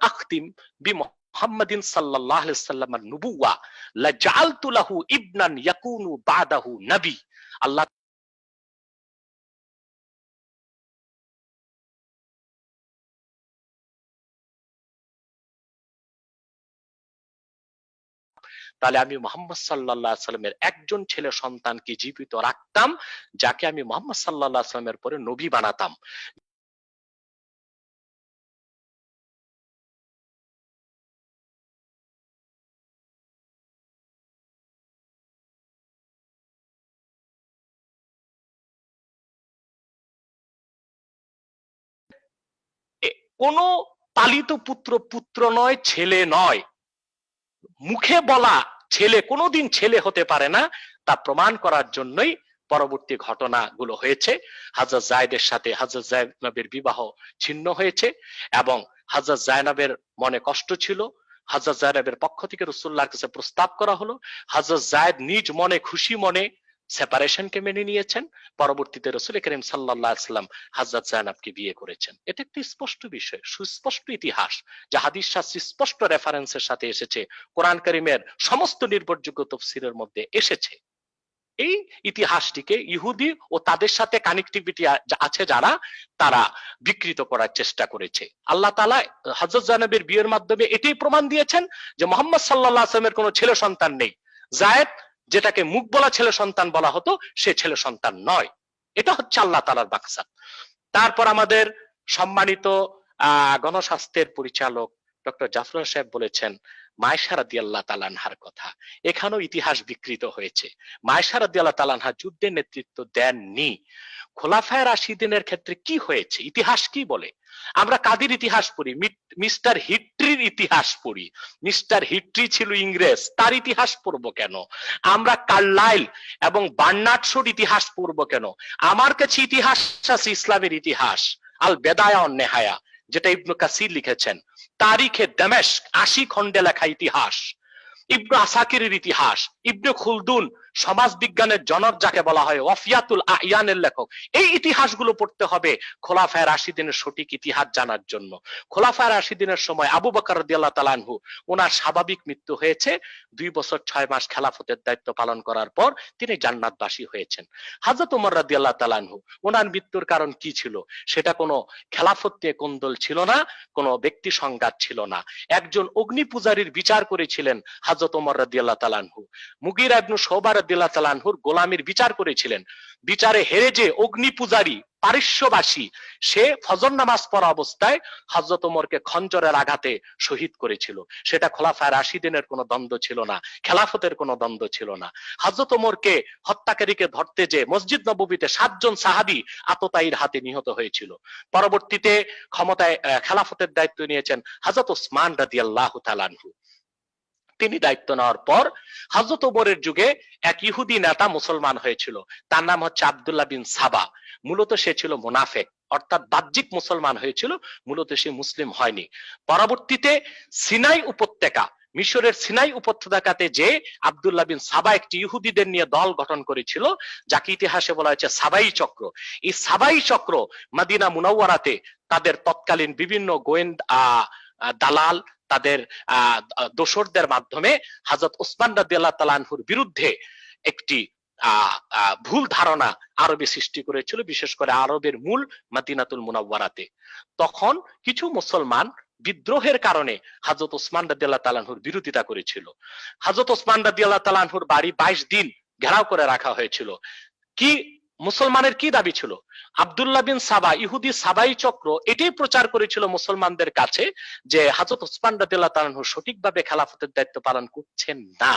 আখতিম বিমুহাম্মাদিন সাল্লাল্লাহু আলাইহি ওয়াসাল্লামের নবুওয়া লাজাআলতু লাহু ইবনান ইয়াকুনু বাদাহু নবী। আল্লাহ তাহলে আমি মুহাম্মদ সাল্লাল্লাহু আলাইহি সাল্লামের একজন ছেলে সন্তানকে জীবিত রাখতাম, যাকে আমি মুহাম্মদ সাল্লাল্লাহু আলাইহি সাল্লামের পরে নবী বানাতাম। কোন পালিত পুত্র পুত্র নয়, ছেলে নয়। মুখে বলা ছেলে কোনোদিন ছেলে হতে পারে না, তা প্রমাণ করার জন্যই পরবর্তী ঘটনাগুলো হয়েছে। হযরত জায়েদের সাথে হযরত জায়নবের বিবাহ ছিন্ন হয়েছে এবং হযরত জায়নবের মনে কষ্ট ছিল। হযরত জায়নবের পক্ষ থেকে রাসূলুল্লাহর কাছে প্রস্তাব করা হলো। হযরত জায়েদ নিজ মনে খুশি মনে সেপারেশনকে মেনে নিয়েছেন। পরবর্তীতে রাসূল করিম সাল্লাল্লাহু আলাইহি ওয়াসাল্লাম হযরত জায়নবকে বিয়ে করেছেন। এটা একটি স্পষ্ট বিষয়, সুস্পষ্ট ইতিহাস, যা হাদিস শাস্ত্রে স্পষ্ট রেফারেন্সের সাথে এসেছে, কোরআন কারীমের সমস্ত নির্ভরযোগ্য তাফসীরের মধ্যে এসেছে। এই ইতিহাসটিকে ইহুদি ও তাদের সাথে কানেক্টিভিটি আছে যারা, তারা বিকৃত করার চেষ্টা করেছে। আল্লাহ তাআলা হযরত জায়নবের বিয়ের মাধ্যমে এটাই প্রমাণ দিয়েছেন যে মুহাম্মদ সাল্লাল্লাহু আলাইহি ওয়াসাল্লামের কোনো ছেলে সন্তান নেই। জায়েদ, যেটাকে মুখ বলা ছেলে সন্তান বলা হতো, সে ছেলে সন্তান নয়। এটা হচ্ছে আল্লাহ তাআলার মাকসাদ। তারপর আমাদের সম্মানিত গণস্বাস্থ্যের পরিচালক ডক্টর জাফর সাহেব বলেছেন মায়েশা রাদিয়াল্লাহু তাআলা আনহার কথা। এখানেও ইতিহাস বিকৃত হয়েছে। মায়েশা রাদিয়াল্লাহু তাআলা আনহা যুদ্ধের নেতৃত্ব দেননি। খোলাফায়ে রাশিদিনের ক্ষেত্রে কি হয়েছে, ইতিহাস কি বলে? আমরা কাদের ইতিহাস পড়ি? মিস্টার হিট্রির ইতিহাস পড়ি। মিস্টার হিট্রি ছিল ইংরেজ, তার ইতিহাস পড়বো কেন? আমরা কার্লাইল এবং বার্নার্ড শোর ইতিহাস পড়বো কেন? আমার কাছে ইতিহাস আছে ইসলামের ইতিহাস, আল বেদায়া ওয়ান নেহায়া, যেটা ইবনে কাসির লিখেছেন। তারিখে দামেস্ক 80 খণ্ডে লেখা ইতিহাস, ইবনে আসাকিরের ইতিহাস, ইবনে খুলদুন সমাজ বিজ্ঞানের জনক যাকে বলা হয়, ওয়াফিয়াতুল আয়ানের লেখক। এই ইতিহাসগুলো পড়তে হবে খোলাফায়ে রাশিদিনের সঠিক ইতিহাস জানার জন্য। খোলাফায়ে রাশিদিনের সময় আবু বকর রাদিয়াল্লাহু তাআলা আনহু, ওনার স্বাভাবিক মৃত্যু হয়েছে। 2 বছর 6 মাস খেলাফতের দায়িত্ব পালন করার পর তিনি জান্নাতবাসী হয়েছেন। হযরত ওমর রাদিয়াল্লাহু তাআলা আনহু, ওনার মৃত্যুর কারণ কি ছিল? সেটা কোনো খেলাফত নিয়ে কোন্দল ছিল না, কোনো ব্যক্তি সংঘাত ছিল না। একজন অগ্নি পূজারীর বিচার করেছিলেন হযরত ওমর রাদিয়াল্লাহু তাআলা আনহু। মুগীরা ইবনে শুবা রাদিয়াল্লাহু তাআলা আনহুর গোলামির বিচার করেছিলেন। বিচারে হেরে যে অগ্নি পূজারী পারস্যবাসী, সে ফজর নামাজ পড়া অবস্থায় হযরত ওমরকে খঞ্জরের আঘাতে শহীদ করেছিল। সেটা খোলাফায়ে রাশিদিনের কোনো দ্বন্দ্ব ছিল না, খেলাফতের কোনো দ্বন্দ্ব ছিল না। হযরত ওমরকে হত্যাকারীকে ধরতে যে মসজিদ নববীতে 7 জন সাহাবী আততায়ীর হাতে নিহত হয়েছিল। পরবর্তীতে ক্ষমতায় খেলাফতের দায়িত্ব নিয়েছেন হযরত ওসমান রাদিয়াল্লাহু তাআলা আনহু। তিনি দায়িত্ব নেওয়ার পর হযরত ওমরের যুগে এক ইহুদি নেতা মুসলমান হয়েছিল, তার নাম হচ্ছে আব্দুল্লাহ বিন সাবা। মূলত সে ছিল মুনাফিক, অর্থাৎ বাহ্যিক মুসলমান হয়েছিল, মূলত সে মুসলিম হয়নি। পরবর্তীতে সিনাই উপত্যকা, মিশরের সিনাই উপত্যকাতে যে আব্দুল্লাহ বিন সাবা একটি ইহুদিদের নিয়ে দল গঠন করেছিল, যাকে ইতিহাসে বলা হয়েছে সাবাই চক্র। এই সাবাই চক্র মদিনা মুনাওয়ারাতে তাদের তৎকালীন বিভিন্ন গোয়েন্দা দালাল, তাদের দোসরদের মাধ্যমে হযরত ওসমান রাদিয়াল্লাহু তাআলা আনহুর বিরুদ্ধে একটি ভুল ধারণা আরবে সৃষ্টি করেছিল, বিশেষ করে আরবের মূল মদিনাতুল মুনাওয়ারাতে। তখন কিছু মুসলমান বিদ্রোহের কারণে হযরত ওসমান রাদিয়াল্লাহু তাআলা আনহুর বিরোধিতা করেছিল। হযরত ওসমান রাদিয়াল্লাহু তাআলা আনহুর বাড়ি 22 দিন ঘেরাও করে রাখা হয়েছিল। কি মুসলমানের কি দাবি ছিল? আব্দুল্লাহ বিন সাবা, ইহুদি সাবাই চক্র এটাই প্রচার করেছিল মুসলমানদের কাছে যে হযরত ওসমান রাদিয়াল্লাহু তাআলা আনহু সঠিকভাবে খেলাফতের দায়িত্ব পালন করছেন না।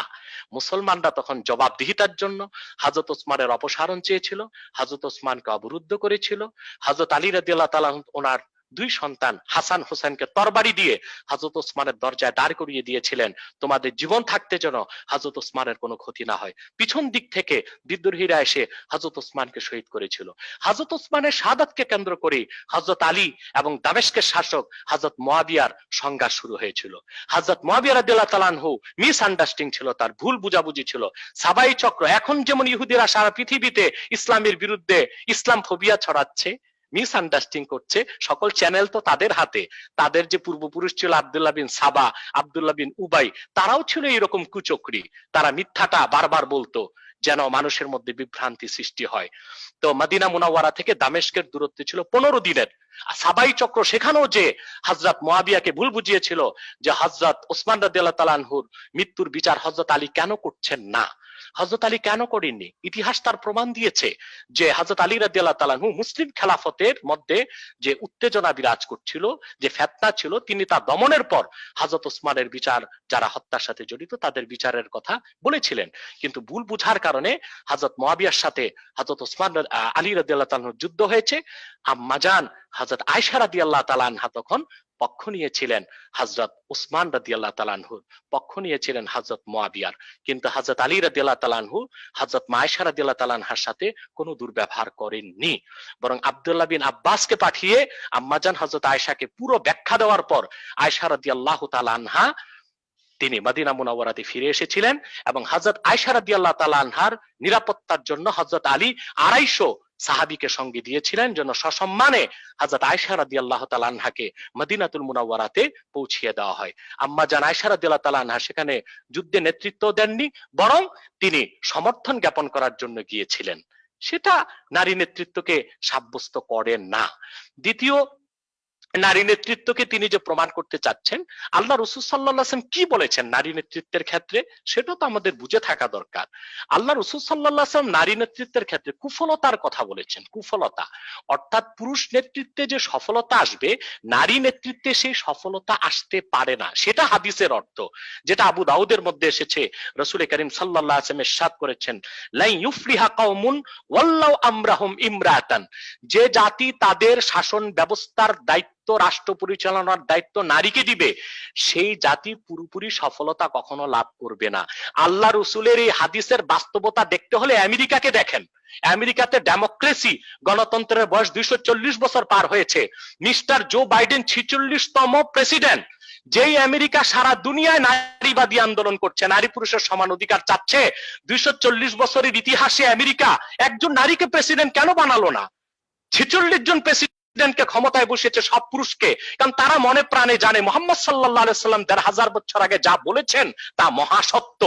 মুসলমানরা তখন জবাবদিহিতার জন্য হযরত ওসমানের অপসারণ চেয়েছিল, হযরত ওসমানকে অবরুদ্ধ করেছিল। হযরত আলী রাদিয়াল্লাহু তাআলা ওনার 2 সন্তান হাসান হোসেনকে তরবারি দিয়ে হযরত ওসমানের দরজায় দাঁড় করিয়ে দিয়েছিলেন, তোমাদের জীবন থাকতে যেন হযরত ওসমানের কোনো ক্ষতি না হয়। পিছন দিক থেকে বিদ্রোহীরা এসে হযরত ওসমানকে শহীদ করেছিল। হযরত ওসমানের শাহাদাতকে কেন্দ্র করে হযরত আলী এবং দামেস্কের শাসক হযরত মুয়াবিয়ার সংঘাত শুরু হয়েছিল। হযরত মুয়াবিয়া রাদিয়াল্লাহু তাআলা আনহু মিস আন্ডারস্ট্যান্ডিং ছিল, তার ভুল বুঝাবুঝি ছিল। সাবাই চক্র এখন যেমন ইহুদিরা সারা পৃথিবীতে ইসলামের বিরুদ্ধে ইসলাম ফোবিয়া ছড়াচ্ছে, মিস আন্ডারস্ট্যান্ডিং করছে, সকল চ্যানেল তো তাদের হাতে। তাদের যে পূর্বপুরুষ ছিল আব্দুল্লাহ বিন সাবা, আব্দুল্লাহ বিন উবাই, তারাও ছিল এরকম কুচক্রী। তারা মিথ্যাটা বারবার বলতো যেন মানুষের মধ্যে বিভ্রান্তি সৃষ্টি হয়। তো মদিনা মুনাওয়ারা থেকে দামেস্কের দূরত্ব ছিল 15 দিনের। সাবাই চক্র সেখানেও যে হযরত মুয়াবিয়াকে ভুল বুঝিয়েছিল যে হযরত ওসমান রাদিয়াল্লাহু তাআলা আনহুর মৃত্যুর বিচার হযরত আলী কেন করছেন না, হযরত আলী কেন করেননি। ইতিহাস তার প্রমাণ দিয়েছে যে হযরত আলী রাদিয়াল্লাহু তাআলা আনহু মুসলিম খেলাফতের মধ্যে যে উত্তেজনা বিরাজ করছিল, যে ফিতনা ছিল, তিনি তা দমনের পর হযরত ওসমানের বিচার, যারা হত্যার সাথে জড়িত তাদের বিচারের কথা বলেছিলেন। কিন্তু ভুল বুঝার কারণে হযরত মুয়াবিয়ার সাথে হযরত ওসমান আলী রাদিয়াল্লাহু তাআলা আনহুর যুদ্ধ হয়েছে। আম্মাজান হযরত আয়েশা রাদিয়াল্লাহু তাআলা আনহা তখন পক্ষ নিয়েছিলেন হযরত ওসমান রাদিয়াল্লাহু তাআলা আনহুর, পক্ষ নিয়েছিলেন হযরত মুয়াবিয়ার। কিন্তু হযরত আলী রাদিয়াল্লাহু তাআলা আনহু হযরত আয়েশা রাদিয়াল্লাহু তাআলা আনহার সাথে কোনো দুর্ব্যবহার করেননি, বরং আব্দুল্লাহ বিন আব্বাসকে পাঠিয়ে আম্মাজান হযরত আয়েশাকে পুরো ব্যাখ্যা দেওয়ার পর আয়েশা রাদিয়াল্লাহু তাআলা আনহা তিনি মদিনা মুনাওয়ারাতে ফিরে এসেছিলেন এবং হযরত আয়েশা রাদিয়াল্লাহু তাআলা আনহার নিরাপত্তার জন্য হযরত আলী 250 সাহাবীকে সঙ্গে দিয়েছিলেন, যেন সসম্মানে হযরত আয়েশা রাদিয়াল্লাহু তাআলা আনহাকে মদিনাতুল মুনাওয়ারাতে পৌঁছিয়ে দেওয়া হয়। আম্মা জান আয়েশা রাদিয়াল্লাহু তাআলা আনহা সেখানে যুদ্ধে নেতৃত্ব দেননি, বরং তিনি সমর্থন জ্ঞাপন করার জন্য গিয়েছিলেন। সেটা নারী নেতৃত্বকে সাব্যস্ত করেন না। দ্বিতীয়, নারী নেতৃত্বকে তিনি যে প্রমাণ করতে চাচ্ছেন, আল্লাহ রাসূল সাল্লাল্লাহু আলাইহি ওয়াসাল্লাম কি বলেছেন নারী নেতৃত্বের ক্ষেত্রে, সেটা তো আমাদের বুঝে থাকা দরকার। আল্লাহ রাসূল সাল্লাল্লাহু আলাইহি ওয়াসাল্লাম নারী নেতৃত্বের ক্ষেত্রে কুফলতার কথা বলেছেন। কুফলতা অর্থাৎ পুরুষ নেতৃত্বে যে সফলতা আসবে, নারী নেতৃত্বে সেই সফলতা আসতে পারে না, সেটা হাদিসের অর্থ, যেটা আবু দাউদের মধ্যে এসেছে। রাসূল করিম সাল্লাল্লাহু আলাইহি ওয়াসাল্লাম ইরশাদ করেছেন, লা ইউফলিহা কওমুন ওয়াল্লাউ আমরাহুম ইমরাতান, যে জাতি তাদের শাসন ব্যবস্থার দায়িত্ব, রাষ্ট্র পরিচালনার দায়িত্ব নারীকে দিবে, সেই জাতি পুরোপুরি সফলতা কখনো লাভ করবে না। আল্লাহ রাসূলের এই হাদিসের বাস্তবতা দেখতে হলে আমেরিকাকে দেখেন। আমেরিকাতে ডেমোক্রেসি, গণতন্ত্রের বয়স 240 বছর পার হয়েছে। মিস্টার জো বাইডেন 46তম প্রেসিডেন্ট। যেই আমেরিকা সারা দুনিয়ায় নারীবাদী আন্দোলন করছে, নারী পুরুষের সমান অধিকার চাচ্ছে, 240 বছরের ইতিহাসে আমেরিকা একজন নারীকে প্রেসিডেন্ট কেন বানালো না? 46 জন প্রেসিডেন্টকে ক্ষমতায় বসিয়েছে, সব পুরুষকে। কারণ তারা মনে প্রাণে জানে মুহাম্মদ সাল্লাল্লাহু আলাইহি সাল্লাম 1500 বছর আগে যা বলেছেন তা মহাসত্য।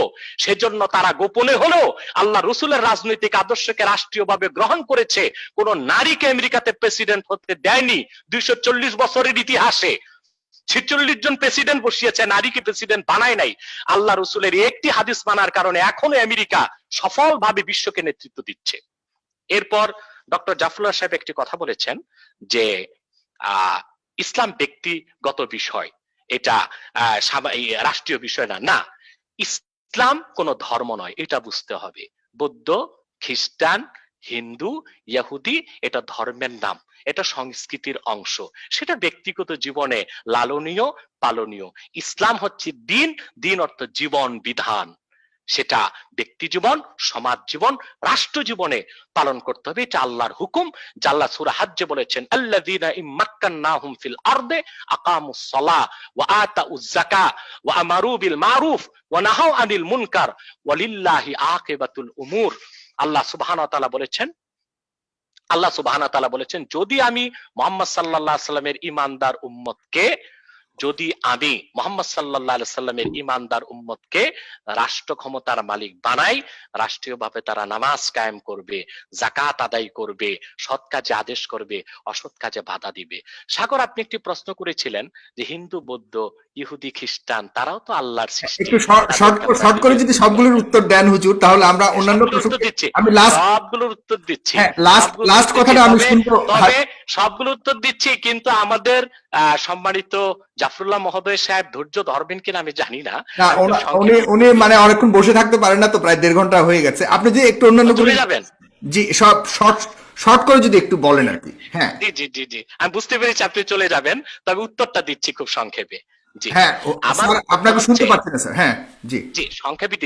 সেজন্য তারা গোপনে হলেও আল্লাহ রাসূলের রাজনৈতিক আদর্শকে রাষ্ট্রীয়ভাবে গ্রহণ করেছে। কোন নারীকে আমেরিকাতে প্রেসিডেন্ট হতে দেয়নি 240 বছরের ইতিহাসে। 46 জন প্রেসিডেন্ট বসিয়েছে, নারীকে প্রেসিডেন্ট বানায় নাই। আল্লাহ রাসূলের একটি হাদিস মানার কারণে এখনো আমেরিকা সফলভাবে বিশ্বকে নেতৃত্ব দিচ্ছে। এরপর ডক্টর জাফরুল্লাহ সাহেব একটি কথা বলেছেন যে ইসলাম ব্যক্তিগত বিষয়, এটা রাষ্ট্রীয় বিষয় না। না, ইসলাম কোন ধর্ম নয়, এটা বুঝতে হবে। বৌদ্ধ, খ্রিস্টান, হিন্দু, ইহুদি এটা ধর্মের নাম, এটা সংস্কৃতির অংশ, সেটা ব্যক্তিগত জীবনে লালনীয় পালনীয়। ইসলাম হচ্ছে দিন, দিন অর্থ জীবন বিধান। সেটা ব্যক্তি জীবন, সমাজ জীবন, রাষ্ট্র জীবনে পালন করতে হবে। এটা আল্লাহর হুকুম। আল্লাহ সূরা হজ্জে বলেছেন, আল্লাযীনা ইম্মাক্কান্নাহুম ফিল আরদে আকামুস সালাহ ওয়া আতাউয যাকাহ ওয়া আমারু বিল মারুফ ওয়া নাহাউ আনিল মুনকার ওয়ালিল্লাহি আকিবাতুল উমুর। আল্লাহ সুবহানাহু ওয়া তাআলা বলেছেন, যদি আমি মুহাম্মদ সাল্লাল্লাহু আলাইহি সাল্লামের ঈমানদার উম্মতকে রাষ্ট্র ক্ষমতার মালিক বানাই, রাষ্ট্রীয়ভাবে তারা নামাজ কায়েম করবে, যাকাত আদায় করবে, সৎ কাজে আদেশ করবে, অসৎ কাজে বাধা দিবে। সাগর, আপনি একটি প্রশ্ন করেছিলেন যে হিন্দু, বৌদ্ধ, ইহুদি, খ্রিস্টান তারাও তো আল্লাহর সৃষ্টি। একটু শর্ট করে যদি সবগুলোর উত্তর দেন হুজুর, তাহলে আমরা অন্যান্য উত্তর দিচ্ছি, আমি লাস্ট সবগুলোর উত্তর দিচ্ছি, লাস্ট কথাটা আমি শুনবো। তবে সবগুলো উত্তর দিচ্ছি, কিন্তু আমাদের সম্মানিত জাফরুল্লাহ মহোদয় সাহেব ধৈর্য ধরবেন কিনা আমি জানি না। উনি মানে অনেকক্ষণ বসে থাকতে পারেন না, তো প্রায় 1.5 ঘন্টা হয়ে গেছে। আপনি যে একটু অন্যান্য চলে যাবেন, জি সব শর্ট করে যদি একটু বলেন আর কি। হ্যাঁ জি আমি বুঝতে পেরেছি আপনি চলে যাবেন, তবে উত্তরটা দিচ্ছি খুব সংক্ষেপে। জি, হ্যাঁ আমার আপনাকে শুনতে পাচ্ছি না স্যার। হ্যাঁ জি সংক্ষেপে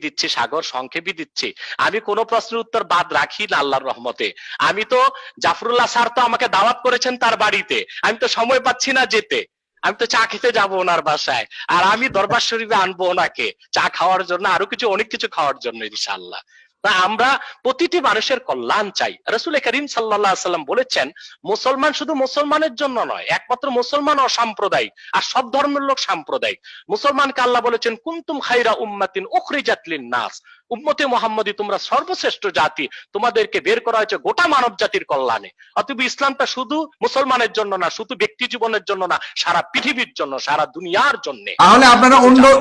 দিচ্ছি সাগর, সংক্ষেপে দিচ্ছি। আমি কোনো প্রশ্নের উত্তর বাদ রাখি না আল্লাহর রহমতে। আমি তো জাফরুল্লাহ স্যার তো আমাকে দাওয়াত করেছেন তার বাড়িতে, আমি তো সময় পাচ্ছি না যেতে। আমি তো চা খেতে যাবো ওনার বাসায়, আর আমি দরবার শরীফে আনবো ওনাকে চা খাওয়ার জন্য, আরো অনেক কিছু খাওয়ার জন্য ইনশাআল্লাহ। তা আমরা প্রতিটি মানুষের কল্যাণ চাই। রাসূল করিম সাল্লাল্লাহু আলাইহি ওয়াসাল্লাম বলেছেন, মুসলমান শুধু মুসলমানের জন্য নয়, একমাত্র মুসলমান অসাম্প্রদায়িক, আর সব ধর্মের লোক সাম্প্রদায়িক। মুসলমানকে আল্লাহ বলেছেন, কুনতুম খায়রা উম্মাতিন উখরিজাত লিন-নাস, উম্মতে মুহাম্মাদি তোমরা সর্বশ্রেষ্ঠ জাতি, তোমাদেরকে বের করা হয়েছে গোটা মানব জাতির কল্যাণে। অতএব ইসলামটা শুধু মুসলমানের জন্য না, শুধু ব্যক্তি জীবনের জন্য না, সারা পৃথিবীর জন্য, সারা দুনিয়ার জন্য। তাহলে আপনারা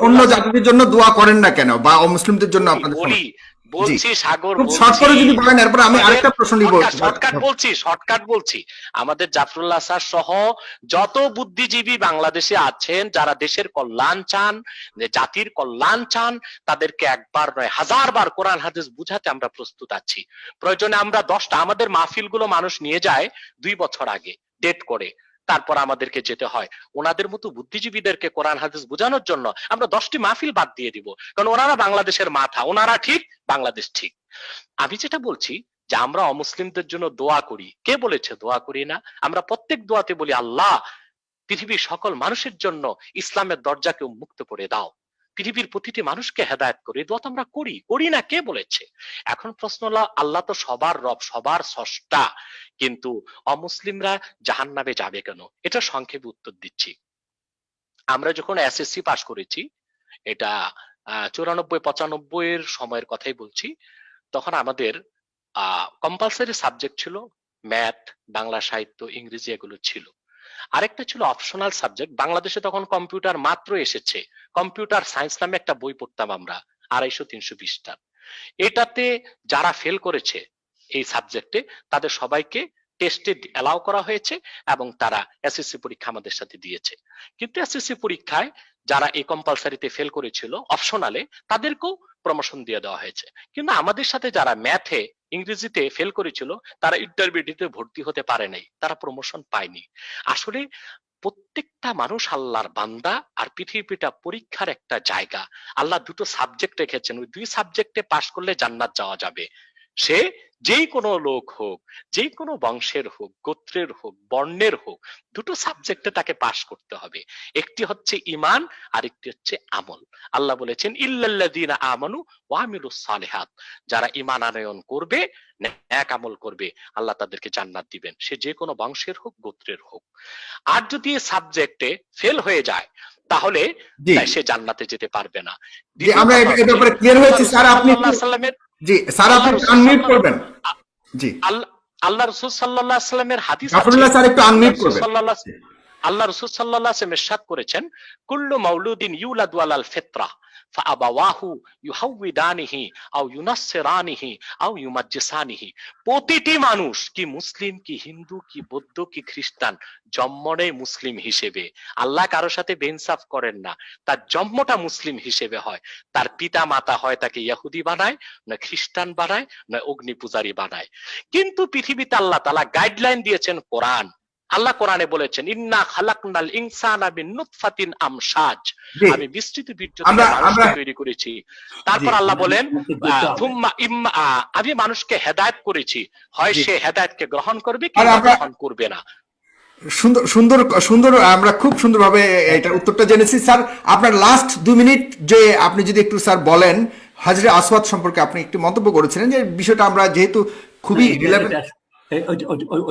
অন্য জাতিদের জন্য দোয়া করেন না কেন, বা অমুসলিমদের জন্য আপনাদের বলছি সাগর, যদি বলেন, এরপর আমি আরেকটা প্রশ্ন নিব। শর্টকাট বলছি, আমাদের জাফরুল্লাহ স্যার সহ যত বুদ্ধিজীবী বাংলাদেশে আছেন, যারা দেশের কল্যাণ চান, জাতির কল্যাণ চান, তাদেরকে একবার নয় 1000 বার কোরআন হাদিস বুঝাতে আমরা প্রস্তুত আছি। প্রয়োজনে আমরা 10টা, আমাদের মাহফিল গুলো মানুষ নিয়ে যায় 2 বছর আগে ডেট করে, তারপর আমাদেরকে যেতে হয়। ওনাদের মতো বুদ্ধিজীবীদেরকে কোরআন হাদিস বোঝানোর জন্য আমরা 10টি মাহফিল বাদ দিয়ে দিব, কারণ ওনারা বাংলাদেশের মাথা, ওনারা ঠিক, বাংলাদেশ ঠিক। আমি যেটা বলছি যে আমরা অমুসলিমদের জন্য দোয়া করি, কে বলেছে দোয়া করি না? আমরা প্রত্যেক দোয়াতে বলি, আল্লাহ পৃথিবীর সকল মানুষের জন্য ইসলামের দরজাকে উন্মুক্ত করে দাও, পৃথিবীর প্রতিটি মানুষকে হেদায়েত করে। দোয়া তো আমরা করি না, কে বলেছে? এখন প্রশ্ন হলো, আল্লাহ তো সবার রব, সবার স্রষ্টা, কিন্তু অমুসলিমরা জাহান্নামে যাবে কেন? এটা সংক্ষেপে উত্তর দিচ্ছি। আমরা যখন এসএসসি পাস করেছি, এটা 94-95 এর সময়ের কথাই বলছি, তখন আমাদের কম্পালসারি সাবজেক্ট ছিল ম্যাথ, বাংলা সাহিত্য, ইংরেজি, এগুলো ছিল। আরেকটা ছিল অপশনাল সাবজেক্ট। বাংলাদেশে তখন কম্পিউটার মাত্র এসেছে, কম্পিউটার সায়েন্স নামে একটা বই পড়তাম আমরা 250-300 পৃষ্ঠা। এটাতে যারা ফেল করেছে এই সাবজেক্টে, তাদের সবাইকে টেস্টে অ্যালাউ করা হয়েছে এবং তারা এসএসসি পরীক্ষা আমাদের সাথে দিয়েছে। কিন্তু এসএসসি পরীক্ষায় যারা এই কম্পালসারিতে ফেল করেছিল অপশনালে, তাদেরকেও প্রমোশন দিয়ে দেওয়া হয়েছে। কিন্তু আমাদের সাথে যারা ম্যাথে, ইংরেজিতে ফেল করেছিল, তারা ইন্টারমিডিয়েটে ভর্তি হতে পারে নাই, তারা প্রমোশন পায়নি। আসলে প্রত্যেকটা মানুষ আল্লাহর বান্দা, আর পৃথিবীটা পরীক্ষার একটা জায়গা। আল্লাহ 2টো সাবজেক্ট রেখেছেন, ওই 2 সাবজেক্টে পাশ করলে জান্নাত যাওয়া যাবে। সে যেই কোনো লোক হোক, যেই কোনো বংশের হোক, গোত্রের হোক, বর্ণের হোক, 2টো সাবজেক্টে তাকে পাশ করতে হবে। একটি হচ্ছে ঈমান, আর একটি হচ্ছে আমল। আল্লাহ বলেছেন, ইল্লাল্লাযীনা আমানু ওয়া আমিলুস সালিহাত, যারা ঈমান আনয়ন করবে, নেক আমল করবে, আল্লাহ তাদেরকে জান্নাত দিবেন, সে যে কোনো বংশের হোক, গোত্রের হোক। আর যদি এই সাবজেক্টে ফেল হয়ে যায়, তাহলে সে জান্নাতে যেতে পারবে না। আমরা এটা ব্যাপারে ক্লিয়ার হয়েছে স্যার। আপনি জি স্যার, আপনি আনমিউট করবেন। জি, আল্লাহ রাসূল সাল্লাল্লাহু আলাইহি ওয়াসাল্লামের হাদিস আছে, জাফরুল্লাহ স্যার একটু আনমিউট করবেন। আল্লাহ রাসূল সাল্লাল্লাহু আলাইহি ওয়াসাল্লাম ইরশাদ করেছেন, কুল্লু মাউলুদিন ইউলাদু আলাল ফিতরা ফাআবাওয়াহু ইউহাউইদানিহি আও ইউনাসসিরানিহি আও ইউমাজ্জিসানিহি। প্রতিটি মানুষ, কি মুসলিম, কি হিন্দু, কি বৌদ্ধ, কি খ্রিস্টান, জন্মনে মুসলিম হিসেবে। আল্লাহ কারোর সাথে বেইনসাফ করেন না, তার জন্মটা মুসলিম হিসেবে হয়। তার পিতা মাতা হয় তাকে ইহুদি বানায়, না খ্রিস্টান বানায়, না অগ্নি পূজারী বানায়। কিন্তু পৃথিবীতে আল্লাহ তাআলা গাইডলাইন দিয়েছেন কোরআন, আল্লাহ কোরআনে বলেছেন ইন্না খালাকনাল ইনসানা মিন নুতফাতিন আমশাজ, জি, আমি বিস্তৃত বীর্য থেকে আমরা মানুষকে আমরা তৈরি করেছি। জি, তারপর আল্লাহ বলেন আমাকে যেতে হবে। আমি মানুষকে হেদায়েত করেছি, হয় জি। সে হেদায়েতকে গ্রহণ করবে আর কিংবা আমরা গ্রহণ করবে না। সুন্দর সুন্দর সুন্দর, আমরা খুব সুন্দরভাবে এটার উত্তরটা জেনেছি স্যার। আপনার লাস্ট 2 মিনিট যে আপনি যদি একটু স্যার বলেন, হাজরে আসওয়াদ সম্পর্কে আপনি একটু মন্তব্য করেছিলেন যে বিষয়টা আমরা যেহেতু খুবই রিলেভেন্ট।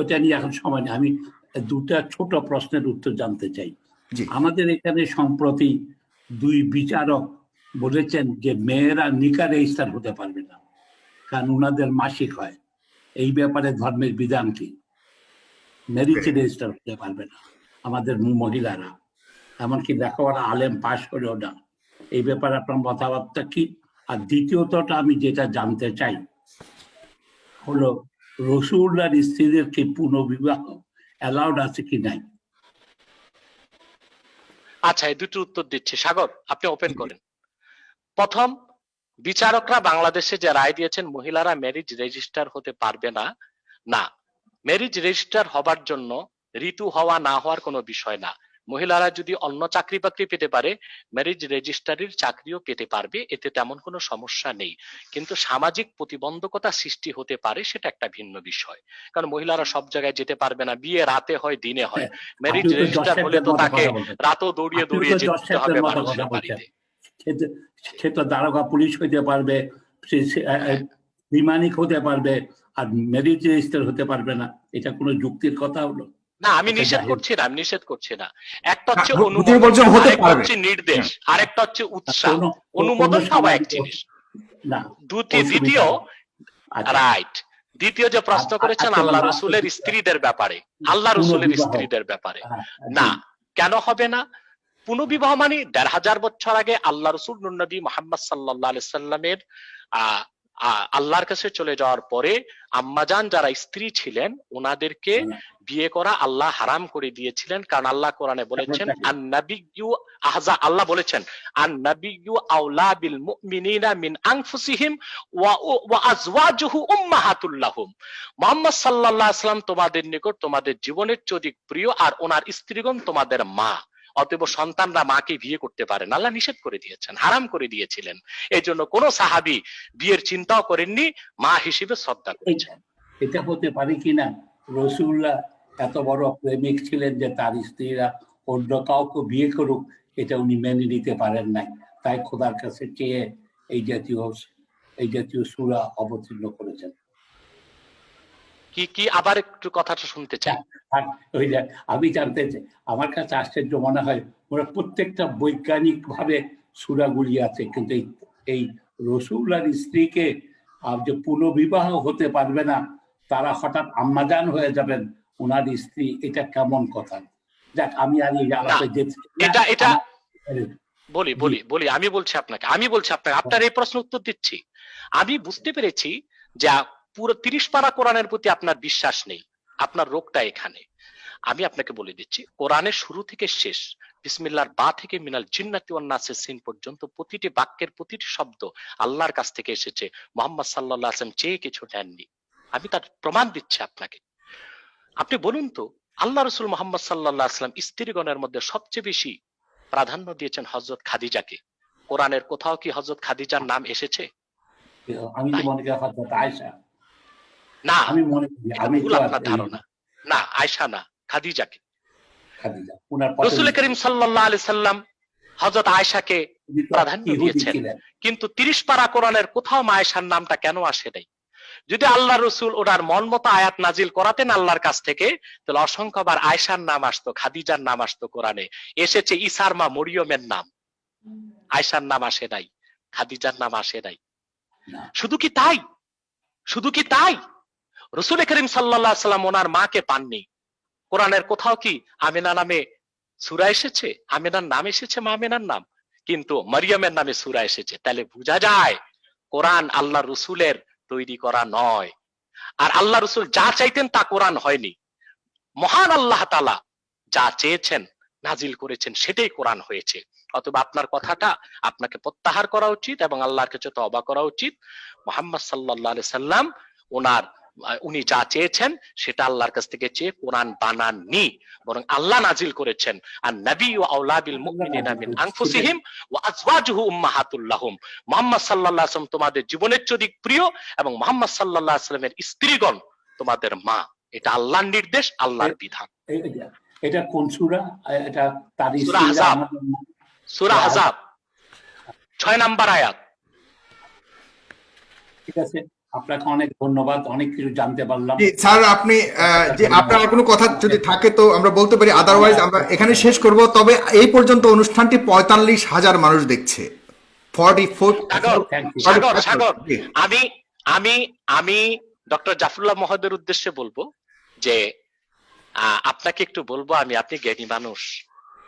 ওটা নিয়ে এখন সময় নেই। আমি দুটা ছোট প্রশ্নের উত্তর জানতে চাই। জি, আমাদের এখানে সম্প্রতি 2 বিচারক বলেছেন যে মেয়েরা নিকাহ রেজিস্টার হতে পারবে না, কারণ ওনাদের মাসিক হয়। এই ব্যাপারে ধর্মের বিধান কি? ম্যারিজ রেজিস্টার হতে পারবে না আমাদের মহিলারা, এমনকি লেখাপড়া আলেম পাশ করেও না। এই ব্যাপারে আপনার মতামতটা কি? আর দ্বিতীয়তটা আমি যেটা জানতে চাই হলো, রসুল্লাহর স্ত্রীদের কি পুনর্বিবাহ অ্যালাউড আছে কি নাই? আচ্ছা, এই দুটো উত্তর দিচ্ছি। সাগর, আপনি ওপেন করেন। প্রথম, বিচারকরা বাংলাদেশে যে রায় দিয়েছেন মহিলারা ম্যারিজ রেজিস্টার হতে পারবে না, না, ম্যারিজ রেজিস্টার হবার জন্য ঋতু হওয়া না হওয়ার কোনো বিষয় না। মহিলারা যদি অন্য চাকরি বাকরি পেতে পারে, ম্যারিজ রেজিস্ট্রারির চাকরিও পেতে পারবে, এতে তেমন কোনো সমস্যা নেই। কিন্তু সামাজিক প্রতিবন্ধকতা সৃষ্টি হতে পারে, সেটা একটা ভিন্ন বিষয়। কারণ মহিলারা সব জায়গায় যেতে পারবে না, বিয়ে রাতে হয় দিনে হয়। ম্যারিজ আপনি তো রেজিস্টার জজ হলে সাহেবদের তো মতো তাকে কথা বলছেন। রাতও দৌড়িয়ে আপনি দৌড়িয়ে তো জজ যেতে হবে সাহেবদের মতো মানুষের কথা বলছেন। বাড়িতে। সে তো দারোগা পুলিশ হইতে পারবে, বিমানিক হতে পারবে, আর ম্যারিজ রেজিস্টার হতে পারবে না। এটা কোনো যুক্তির কথা হলো? না, আমি একটা নিষেধ জাহিল। করছি না, আমি নিষেধ করছি না। একটা হচ্ছে তিনি অনুমোদন, বলছেন হতে আরেকটা পারবে। হচ্ছে নির্দেশ, আরেকটা হচ্ছে উৎসাহ। কোনো অনুমোদন পাওয়া এক সামাজিক জিনিস, না, দ্বিতীয়, আচ্ছা। রাইট, দ্বিতীয় যে প্রশ্ন করেছেন আচ্ছা, আল্লাহ last রসুলের স্ত্রীদের ব্যাপারে, আল্লাহ রসুলের পুনর্বিবাহ। স্ত্রীদের ব্যাপারে, জি। না, কেন হবে না? পুনর্বিবাহ মানে 1500 বছর আগে আল্লাহ রসুল নবী মুহাম্মদ সাল্লাল্লাহু আলাইহি সাল্লামের আল্লাহর কাছে চলে যাওয়ার পরে আম্মাজান যারা স্ত্রী ছিলেন ওনাদেরকে বিয়ে করা আল্লাহ হারাম করে দিয়েছিলেন। কারণ আল্লাহ কোরআনে বলেছেন আল্লাহ বলেছেন আন-নাবিয়্যু আওলা বিল মুমিনিনা মিন আনফুসিহিম ওয়া আজওয়াজুহু উম্মাহাতুল লাহুম। মুহাম্মদ সাল্লাল্লাহু আলাইহি সাল্লাম তোমাদের নিকট তোমাদের জীবনের চেয়ে অধিক প্রিয়, আর ওনার স্ত্রীগণ তোমাদের মা। অতএব সন্তানরা মাকে বিয়ে করতে পারে না, আল্লাহ নিষেধ করে দিয়েছেন, হারাম করে দিয়েছিলেন। এই জন্য কোন সাহাবী বিয়ের চিন্তাও করেননি, মা হিসেবে শ্রদ্ধা করেছেন। এটা হতে পারে কিনা রাসূলুল্লাহ এত বড় প্রেমিক ছিলেন যে তার স্ত্রীরা অন্য কাউকে বিয়ে করুক, এটা উনি মেনে নিতে পারেন নাই, তাই খোদার কাছে চেয়ে এই জাতীয় সূরা অবতীর্ণ করেছেন। কি কি আবার একটু কথাটা শুনতে চাই। আর ওই যে আমি জানতে চাই, আমার কাছে আশ্চর্য মনে হয় ওরা প্রত্যেকটা বৈজ্ঞানিক ভাবে সূরাগুলি আছে, কিন্তু এই রাসূলুল্লাহর স্ত্রীকে যে পুনর্বিবাহ হতে পারবে না, তারা হঠাৎ আম্মাজান হয়ে যাবেন ওনার স্ত্রী, এটা কেমন কথা? যাক, আমি আর এই আলাপে যেতে এটা বলি আমি বলছি আপনাকে আপনার এই প্রশ্ন উত্তর দিচ্ছি। আমি বুঝতে পেরেছি যে পুরো 30 পারা কোরআনের প্রতি আপনার বিশ্বাস নেই, আপনার রোগটা এখানে। আমি আপনাকে বলে দিচ্ছি, কোরআনের শুরু থেকে শেষ, বিসমিল্লাহর বা থেকে মিনাল জিন্নাতি ওয়ান নাসের সিন পর্যন্ত প্রতিটি বাক্যের প্রতিটি শব্দ আল্লাহর কাছ থেকে এসেছে। মুহাম্মদ সাল্লাল্লাহু আলাইহি ওয়াসাল্লাম চেয়ে কিছু নেননি। আমি তার প্রমাণ দিচ্ছি আপনাকে। আপনি বলুন তো, আল্লাহ রাসূল মুহাম্মদ সাল্লাল্লাহু আলাইহি ওয়াসাল্লাম স্ত্রীগণের মধ্যে সবচেয়ে বেশি প্রাধান্য দিয়েছেন হযরত খাদিজাকে। কোরআনের কোথাও কি হযরত খাদিজার নাম এসেছে? আমি তো মনে করি হযরত আয়েশা। না, আমি মনে করি আমি ভুল আপনার ধারণা। না, আয়েশা না, খাদিজাকে। খাদিজা ওনার রাসূল করিম সাল্লাল্লাহু আলাইহি সাল্লাম হযরত আয়েশাকে প্রাধান্য দিয়েছেন, কিন্তু 30 পারা কোরআনের কোথাও আয়েশার নামটা কেন আসে নাই? যদি আল্লাহ রসুল ওনার মন মতো আয়াত নাজিল করাতেন আল্লাহর কাছ থেকে, তাহলে অসংখ্যবার আয়েশার নাম আসতো, খাদিজার নাম আসতো। কোরআনে এসেছে ঈসার মা মরিয়মের নাম, আয়েশার নাম আসে নাই, খাদিজার নাম আসে নাই। শুধু কি তাই রাসূল করিম সাল্লাল্লাহু আলাইহি সাল্লাম ওনার মাকে পাননি। কোরআনের কোথাও কি আমিনা নামে সূরা এসেছে? আমিনার নাম এসেছে, মা আমিনার নাম, কিন্তু মারিয়ামের নামে সূরা এসেছে। তাহলে বোঝা যায় কোরআন আল্লাহ রসুলের তৈরি করা নয়। আর আল্লাহ রসুল যা চাইতেন তা কোরআন হয়নি। মহান আল্লাহ তাআলা যা চেয়েছেন নাজিল করেছেন সেটাই কোরআন হয়েছে। অথবা আপনার কথাটা আপনাকে প্রত্যাহার করা উচিত এবং আল্লাহর কাছে তওবা করা উচিত। মুহাম্মদ সাল্লাল্লাহু আলাইহি সাল্লাম ওনার উনি যা চেয়েছেন সেটা আল্লাহর কাছ থেকে চেয়ে কোরআন বানাননি, বরং আল্লাহ নাজিল করেছেন আর নবিয়্যু আওলা বিল মুমিনিনা মিন আনফুসিহিম ওয়া আজওয়াজুহু উম্মাহাতুল লাহুম। মুহাম্মদ সাল্লাল্লাহু আলাইহি ওয়াসাল্লাম তোমাদের জীবনের চেয়ে প্রিয় এবং মুহাম্মদ সাল্লাল্লাহু আলাইহি ওয়াসাল্লামের স্ত্রীগণ তোমাদের মা। এটা আল্লাহর নির্দেশ, আল্লাহর বিধান। এটা কোন সূরা? এটা তারিখ সূরা আহজাব, সূরা আহজাব 6 নাম্বার আয়াত। ঠিক আছে, আপনাকে অনেক ধন্যবাদ, অনেক কিছু জানতে পারলাম। জি স্যার, আপনি যে আপনার কোনো কথা যদি থাকে তো আমরা বলতে পারি, আদারওয়াইজ আমরা এখানে শেষ করব। তবে এই পর্যন্ত অনুষ্ঠানটি 45,000 মানুষ দেখছে। 44 সাগর, আমি ডক্টর জাফরুল্লাহ মহোদয়ের উদ্দেশ্যে বলবো যে আপনাকে একটু বলবো, আপনি জ্ঞানী মানুষ,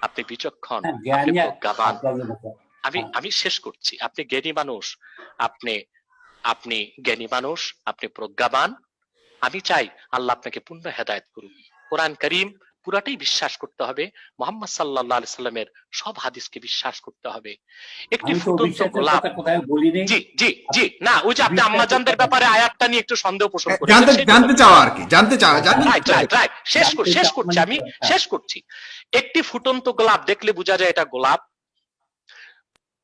আপনি বিচক্ষণ, আপনি প্রজ্ঞাবান। আমি শেষ করছি। আপনি জ্ঞানী মানুষ, আপনি জ্ঞানী মানুষ, আপনি প্রজ্ঞাবান। আমি চাই আল্লাহ আপনাকে পূর্ণ হেদায়েত করুন। কোরআন কারীম পুরাটাই বিশ্বাস করতে হবে, মুহাম্মদ সাল্লাল্লাহু আলাইহি সাল্লামের সব হাদিসকে বিশ্বাস করতে হবে। একটি ফুটন্ত গোলাপ, জি না, ওই যে আপনি আম্মাজানদের ব্যাপারে আয়াতটা নিয়ে একটু সন্দেহ পোষণ করেছেন, জানতে চাওয়া আর কি, রাইট, শেষ করছি। একটি ফুটন্ত গোলাপ দেখলে বোঝা যায় এটা গোলাপ,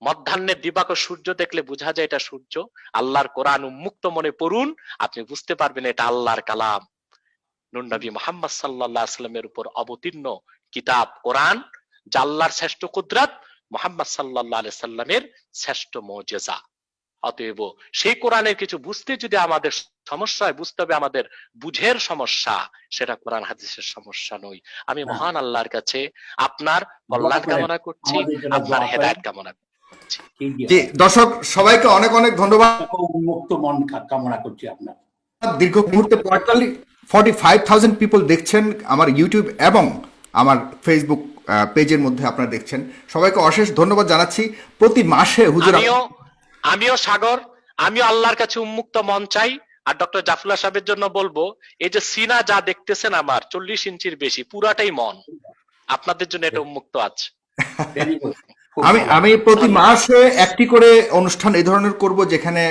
মধ্যাহ্নের দিবাকর সূর্য দেখলে বোঝা যায় এটা সূর্য। আল্লাহর কোরআন উন্মুক্ত মনে পড়ুন, আপনি বুঝতে পারবেন এটা আল্লাহর কালাম। নূর নবী মুহাম্মদ সাল্লাল্লাহু আলাইহি সাল্লামের উপর অবতীর্ণ কিতাব কোরআন, যা আল্লাহর শ্রেষ্ঠ কুদরত, মুহাম্মদ সাল্লাল্লাহু আলাইহি সাল্লামের শ্রেষ্ঠ মুজিজা। অতএব সেই কোরআনের কিছু বুঝতে যদি আমাদের সমস্যা হয়, বুঝতে হবে আমাদের বুঝের সমস্যা, সেটা কোরআন হাদিসের সমস্যা নয়। আমি মহান আল্লাহর কাছে আপনার কল্যাণ কামনা করছি, আপনার হেদায়েত কামনা করছি। জি দর্শক সবাইকে অনেক অনেক ধন্যবাদ। উন্মুক্ত মন কামনা করছি আপনার। দীর্ঘ মুহূর্তে 45,000 পিপল দেখছেন আমার ইউটিউব এবং আমার ফেসবুক পেজের মধ্যে আপনারা দেখছেন। সবাইকে অশেষ ধন্যবাদ জানাচ্ছি। প্রতি মাসে হুজুর, আমিও সাগর, আমিও আল্লাহর কাছে উন্মুক্ত মন চাই। আর ডক্টর জাফরুল্লাহ সাহেবের জন্য বলবো, এই যে সিনা যা দেখতেছেন আমার 40 ইঞ্চির বেশি, পুরাটাই মন, আপনাদের জন্য এটা উন্মুক্ত আছে। আমি প্রতি মাসে একটি করে অনুষ্ঠান এই ধরনের করব, যেখানে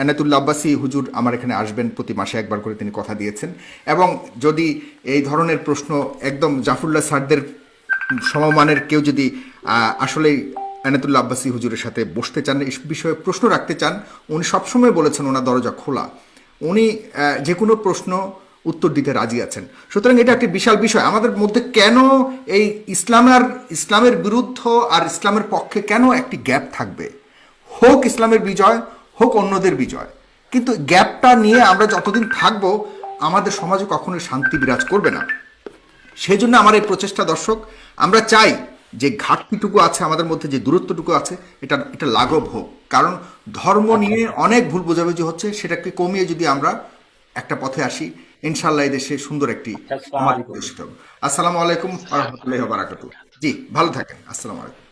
এনায়েতুল্লাহ আব্বাসী হুজুর আমার এখানে আসবেন, প্রতি মাসে একবার করে তিনি কথা দিয়েছেন। এবং যদি এই ধরনের প্রশ্ন একদম জাফরুল্লাহ স্যারদের সমমানের কেউ যদি আসলেই এনায়েতুল্লাহ আব্বাসী হুজুরের সাথে বসতে চান, এই বিষয়ে প্রশ্ন রাখতে চান, উনি সবসময় বলেছেন ওনার দরজা খোলা, উনি যে কোনো প্রশ্ন উত্তর দিতে রাজি আছেন। সুতরাং এটা একটি বিশাল বিষয়। আমাদের মধ্যে কেন এই ইসলামের বিরুদ্ধ আর ইসলামের পক্ষে কেন একটি গ্যাপ থাকবে? হোক ইসলামের বিজয়, হোক অন্যদের বিজয়, কিন্তু গ্যাপটা নিয়ে আমরা যতদিন থাকবো আমাদের সমাজে কখনোই শান্তি বিরাজ করবে না। সেই জন্য আমার এই প্রচেষ্টা। দর্শক, আমরা চাই যে ঘাটতিটুকু আছে আমাদের মধ্যে, যে দূরত্বটুকু আছে, এটা লাঘব হোক। কারণ ধর্ম নিয়ে অনেক ভুল বোঝাবুঝি হচ্ছে, সেটাকে কমিয়ে যদি আমরা একটা পথে আসি, ইনশাআল্লাহ এই দেশে সুন্দর একটি সমাজ প্রতিষ্ঠিত হবে। আসসালামু আলাইকুম ওয়া রাহমাতুল্লাহি ওয়া বারাকাতুহু। জি, ভালো থাকেন। আসসালামু আলাইকুম।